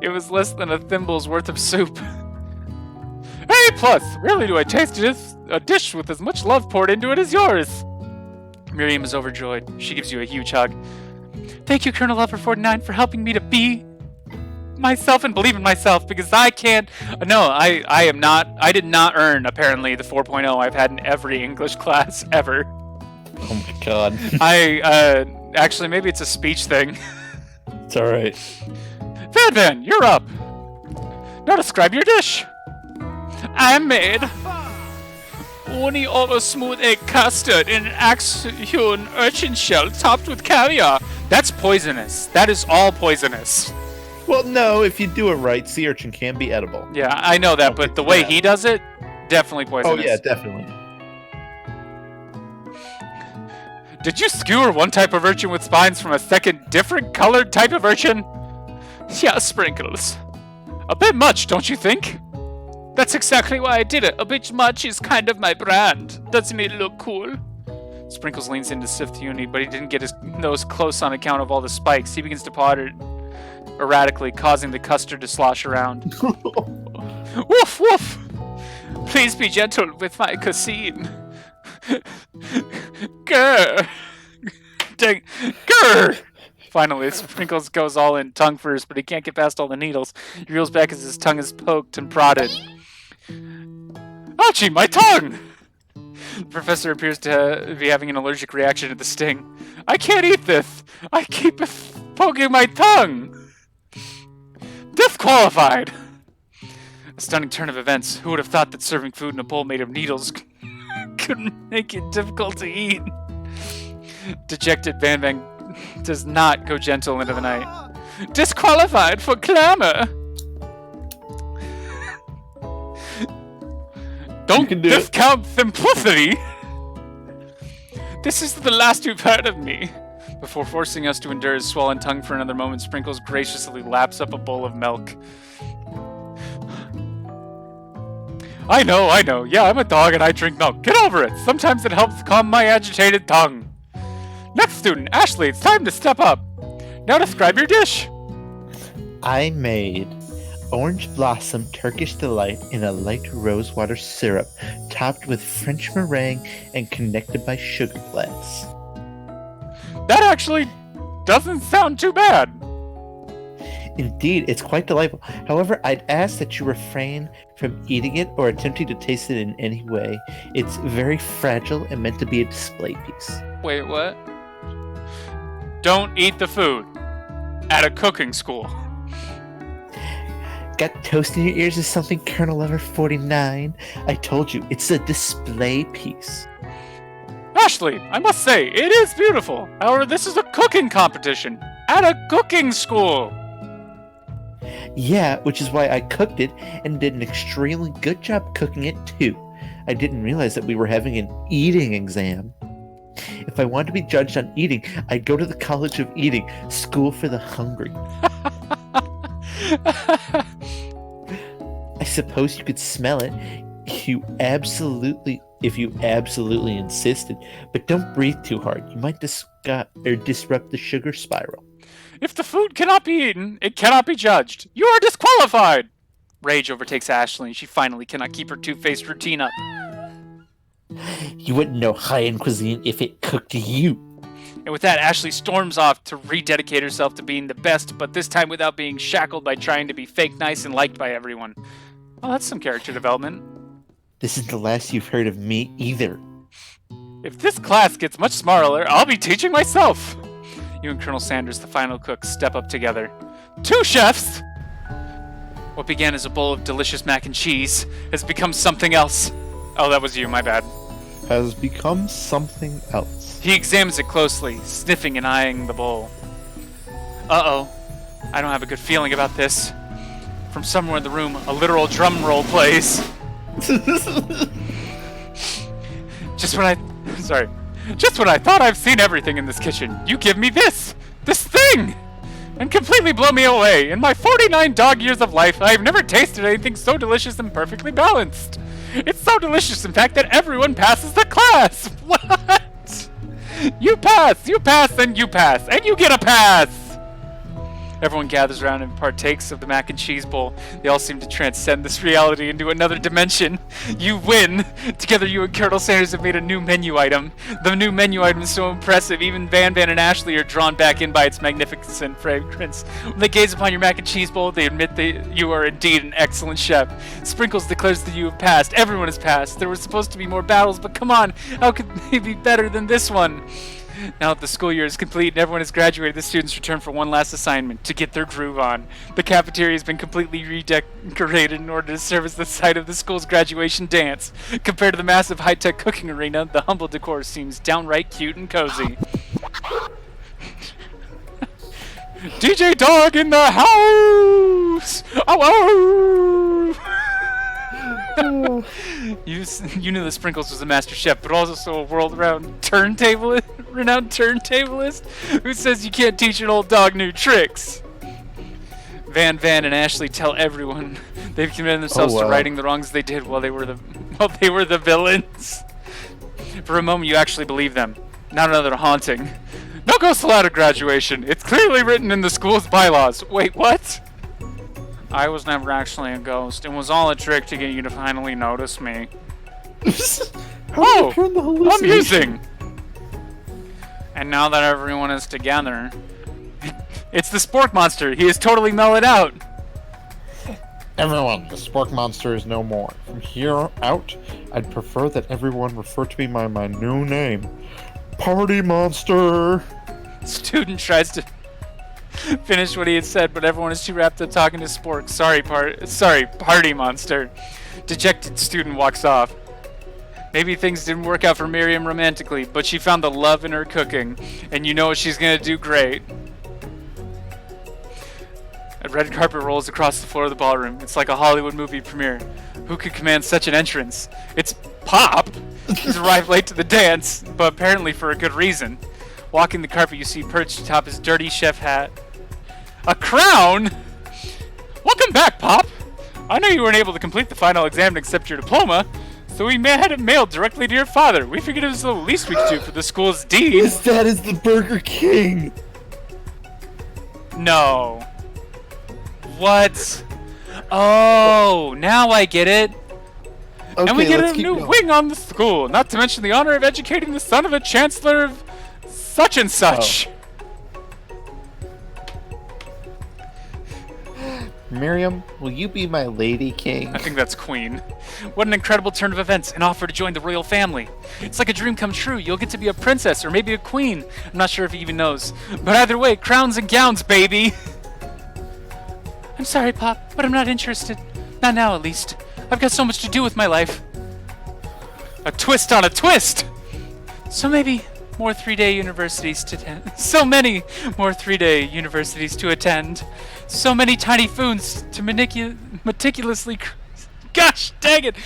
It was less than a thimble's worth of soup. A+! Rarely do I taste a dish with as much love poured into it as yours. Miriam is overjoyed. She gives you a huge hug. Thank you, Colonel Lover49, for helping me to be myself and believe in myself, because I can't... No, I am not... I did not earn, apparently, the 4.0 I've had in every English class ever. Oh my god. Actually, maybe it's a speech thing. It's alright. Van, you're up. Now describe your dish. I made uni over smooth egg custard in an axe-hewn urchin shell topped with caviar. That's poisonous. That is all poisonous. Well, no, if you do it right, sea urchin can be edible. Yeah, I know that, but the way he does it, definitely poisonous. Oh yeah, definitely. Did you skewer one type of urchin with spines from a second different colored type of urchin? Yeah, Sprinkles. A bit much, don't you think? That's exactly why I did it. A bit much is kind of my brand. Doesn't it look cool? Sprinkles leans in to sift the uni, but he didn't get his nose close on account of all the spikes. He begins to paw it erratically, causing the custard to slosh around. Woof, woof! Please be gentle with my cuisine. Grr! Dang. Grr! Finally, Sprinkles goes all in tongue first, but he can't get past all the needles. He reels back as his tongue is poked and prodded. Ouchie, my tongue! The professor appears to be having an allergic reaction to the sting. I can't eat this! I keep poking my tongue! Disqualified! A stunning turn of events. Who would have thought that serving food in a bowl made of needles could make it difficult to eat? Dejected Van does not go gentle into the night. Disqualified for clamor! Don't discount simplicity! This is the last you've heard of me. Before forcing us to endure his swollen tongue for another moment, Sprinkles graciously laps up a bowl of milk. I know. Yeah, I'm a dog and I drink milk. Get over it. Sometimes it helps calm my agitated tongue. Next student, Ashley, it's time to step up. Now describe your dish. I made orange blossom Turkish delight in a light rosewater syrup, topped with French meringue and connected by sugar glass. That actually doesn't sound too bad. Indeed, it's quite delightful. However, I'd ask that you refrain from eating it or attempting to taste it in any way. It's very fragile and meant to be a display piece. Wait, what? Don't eat the food at a cooking school. Got toast in your ears or something, Colonel Lover 49? I told you, it's a display piece. Ashley, I must say, it is beautiful. However, this is a cooking competition at a cooking school. Yeah, which is why I cooked it and did an extremely good job cooking it too. I didn't realize that we were having an eating exam. If I wanted to be judged on eating, I'd go to the College of Eating, School for the Hungry. I suppose you could smell it if you absolutely insisted, but don't breathe too hard. You might disrupt the sugar spiral. If the food cannot be eaten, it cannot be judged. You are disqualified! Rage overtakes Ashley, and she finally cannot keep her two-faced routine up. You wouldn't know high-end cuisine if it cooked you. And with that, Ashley storms off to rededicate herself to being the best, but this time without being shackled by trying to be fake nice and liked by everyone. Well, that's some character development. This is the last you've heard of me either. If this class gets much smaller, I'll be teaching myself! You and Colonel Sanders, the final cook, step up together. 2 chefs! What began as a bowl of delicious mac and cheese has become something else. Oh, that was you, my bad. Has become something else. He examines it closely, sniffing and eyeing the bowl. Uh-oh. I don't have a good feeling about this. From somewhere in the room, a literal drum roll plays. Just when I thought I've seen everything in this kitchen, you give me this thing, and completely blow me away. In my 49 dog years of life, I have never tasted anything so delicious and perfectly balanced. It's so delicious, in fact, that everyone passes the class. What? You pass, and you pass, and you get a pass. Everyone gathers around and partakes of the mac and cheese bowl. They all seem to transcend this reality into another dimension. You win! Together you and Colonel Sanders have made a new menu item. The new menu item is so impressive, even Van and Ashley are drawn back in by its magnificent fragrance. When they gaze upon your mac and cheese bowl, they admit that you are indeed an excellent chef. Sprinkles declares that you have passed. Everyone has passed. There were supposed to be more battles, but come on, how could they be better than this one? Now that the school year is complete and everyone has graduated, the students return for one last assignment, to get their groove on. The cafeteria has been completely redecorated in order to serve as the site of the school's graduation dance. Compared to the massive high-tech cooking arena, the humble decor seems downright cute and cozy. DJ Dog in the house! Oh, oh! You knew that Sprinkles was a master chef, but also a renowned turntablist who says you can't teach an old dog new tricks. Van and Ashley tell everyone they've committed themselves to righting the wrongs they did while they were the villains. For a moment, you actually believe them. Not another haunting. No ghosts allowed at graduation. It's clearly written in the school's bylaws. Wait, what? I was never actually a ghost. It was all a trick to get you to finally notice me. Oh, amusing! And now that everyone is together, it's the Spork Monster. He is totally mellowed out. Everyone, the Spork Monster is no more. From here out, I'd prefer that everyone refer to me by my new name, Party Monster. Student tries to finish what he had said, but everyone is too wrapped up talking to Spork. Sorry, Party Monster. Dejected student walks off. Maybe things didn't work out for Miriam romantically, but she found the love in her cooking, and you know she's gonna do great. A red carpet rolls across the floor of the ballroom. It's like a Hollywood movie premiere. Who could command such an entrance? It's Pop! He's arrived late to the dance, but apparently for a good reason. Walking the carpet, you see perched atop his dirty chef hat a crown. Welcome back, Pop. I know you weren't able to complete the final exam and accept your diploma, so we had it mailed directly to your father. We figured it was the least we could do for the school's deed. His dad is the Burger King. No. What? Oh, now I get it. Okay, And we get let's a keep new going. wing on the school, not to mention the honor of educating the son of a chancellor of such and such. Miriam, will you be my lady king? I think that's Queen. What an incredible turn of events, an offer to join the royal family. It's like a dream come true. You'll get to be a princess or maybe a queen. I'm not sure if he even knows. But either way, crowns and gowns, baby. I'm sorry, Pop, but I'm not interested. Not now, at least. I've got so much to do with my life. A twist on a twist! So maybe more 3-day universities to attend. So many more 3-day universities to attend. So many tiny foods to meticulously... Gosh dang it!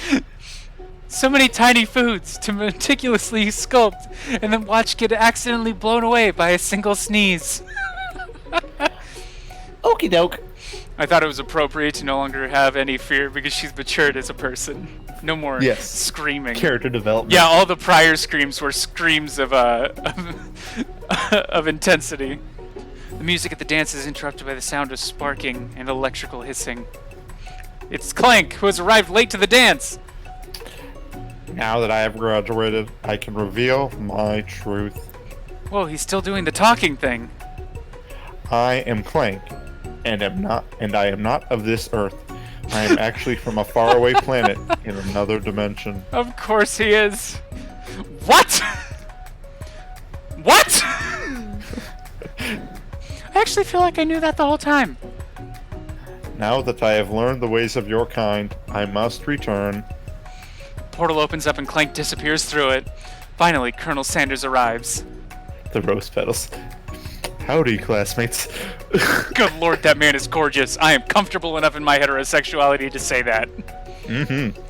So many tiny foods to meticulously sculpt and then watch get accidentally blown away by a single sneeze. Okie doke. I thought it was appropriate to no longer have any fear because she's matured as a person. No more Yes. screaming. Character development. Yeah, all the prior screams were screams of of intensity. The music at the dance is interrupted by the sound of sparking and electrical hissing. It's Clank, who has arrived late to the dance. Now that I have graduated, I can reveal my truth. Whoa, he's still doing the talking thing. I am Clank, and I am not of this earth. I am actually from a faraway planet in another dimension. Of course he is. What? What? I actually feel like I knew that the whole time. Now that I have learned the ways of your kind, I must return. Portal opens up and Clank disappears through it. Finally, Colonel Sanders arrives. The rose petals. Howdy, classmates. Good lord, that man is gorgeous. I am comfortable enough in my heterosexuality to say that. Mm-hmm.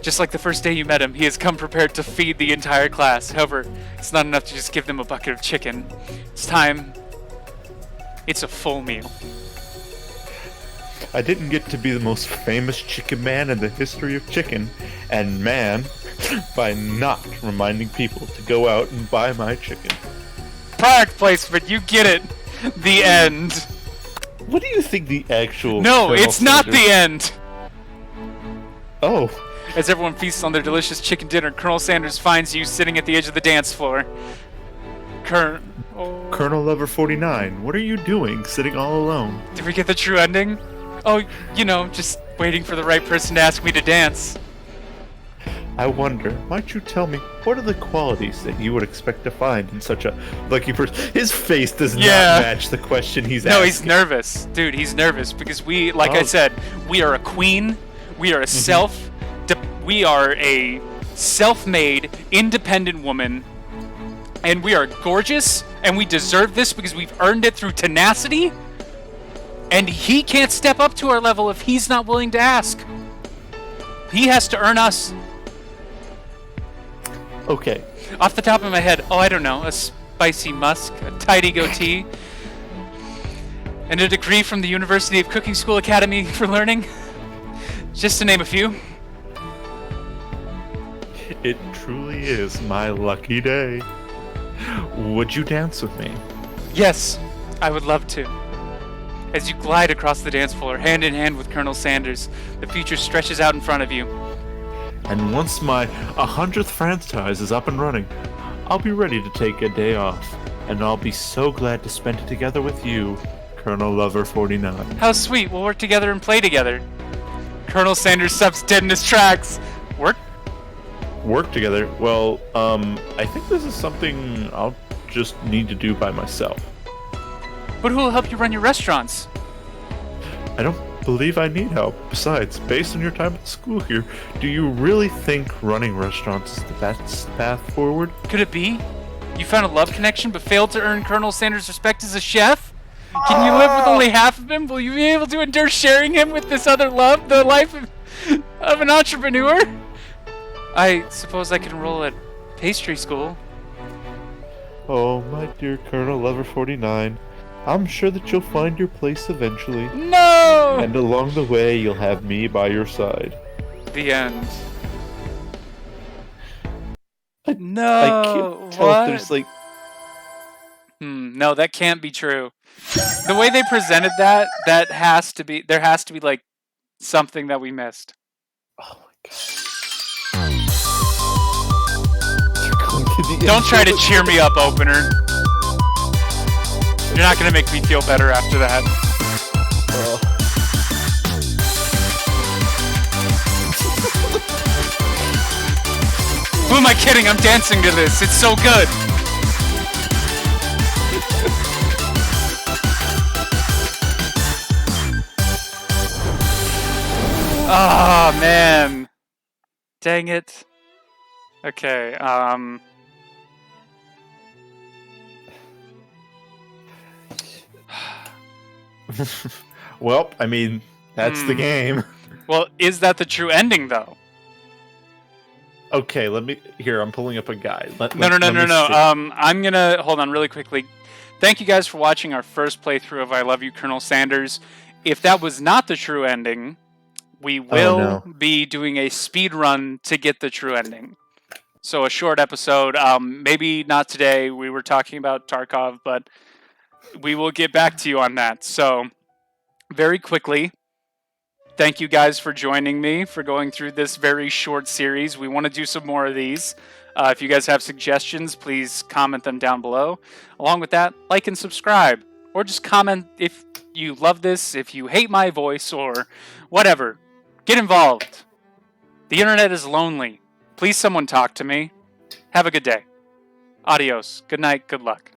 Just like the first day you met him, he has come prepared to feed the entire class. However, it's not enough to just give them a bucket of chicken. It's time. It's a full meal. I didn't get to be the most famous chicken man in the history of chicken and man by not reminding people to go out and buy my chicken. Product placement, you get it. The end. What do you think the actual... No, Colonel it's not Sanders- the end. Oh, As everyone feasts on their delicious chicken dinner, Colonel Sanders finds you sitting at the edge of the dance floor. Colonel Lover 49, what are you doing sitting all alone? Did we get the true ending? Oh, you know, just waiting for the right person to ask me to dance. I wonder, might you tell me, what are the qualities that you would expect to find in such a lucky person? His face does Yeah. not match the question he's No, asking. he's nervous. Dude, he's nervous because we, like I Oh. said, we are a queen. We are we are a self-made, independent woman. And we are gorgeous, and we deserve this because we've earned it through tenacity. And he can't step up to our level if he's not willing to ask. He has to earn us. Okay, Off the top of my head, I don't know, a spicy musk, a tidy goatee, and a degree from the University of Cooking School Academy for Learning, just to name a few. it truly is my lucky day. Would you dance with me? Yes, I would love to. As you glide across the dance floor, hand in hand with Colonel Sanders, the future stretches out in front of you. And once my 100th franchise is up and running, I'll be ready to take a day off. And I'll be so glad to spend it together with you, Colonel Lover 49. How sweet, we'll work together and play together. Colonel Sanders stops dead in his tracks. Work together? Well, I think this is something I'll just need to do by myself. But who will help you run your restaurants? I don't believe I need help. Besides, based on your time at school here, do you really think running restaurants is the best path forward? Could it be? You found a love connection but failed to earn Colonel Sanders' respect as a chef? Can you live with only half of him? Will you be able to endure sharing him with this other love, the life of an entrepreneur? I suppose I can enroll at pastry school. Oh, my dear Colonel Lover 49, I'm sure that you'll find your place eventually. No! And along the way, you'll have me by your side. The end. I No, can't tell what? if there's like. No, that can't be true. The way they presented that, there has to be like something that we missed. Oh my god. Don't try to cheer me up, opener. You're not gonna make me feel better after that. Who am I kidding? I'm dancing to this. It's so good. Oh, man. Dang it. Okay, Well, I mean, that's the game. Well, is that the true ending, though? Okay, I'm pulling up a guide. No. I'm gonna, hold on really quickly. Thank you guys for watching our first playthrough of I Love You, Colonel Sanders. If that was not the true ending, we will be doing a speed run to get the true ending. So a short episode, maybe not today. We were talking about Tarkov, but we will get back to you on that. So very quickly, thank you guys for joining me, for going through this very short series. We want to do some more of these. If you guys have suggestions, please comment them down below. Along with that, like and subscribe. Or just comment if you love this, if you hate my voice, or whatever. Get involved. The internet is lonely. Please someone talk to me. Have a good day. Adios. Good night. Good luck.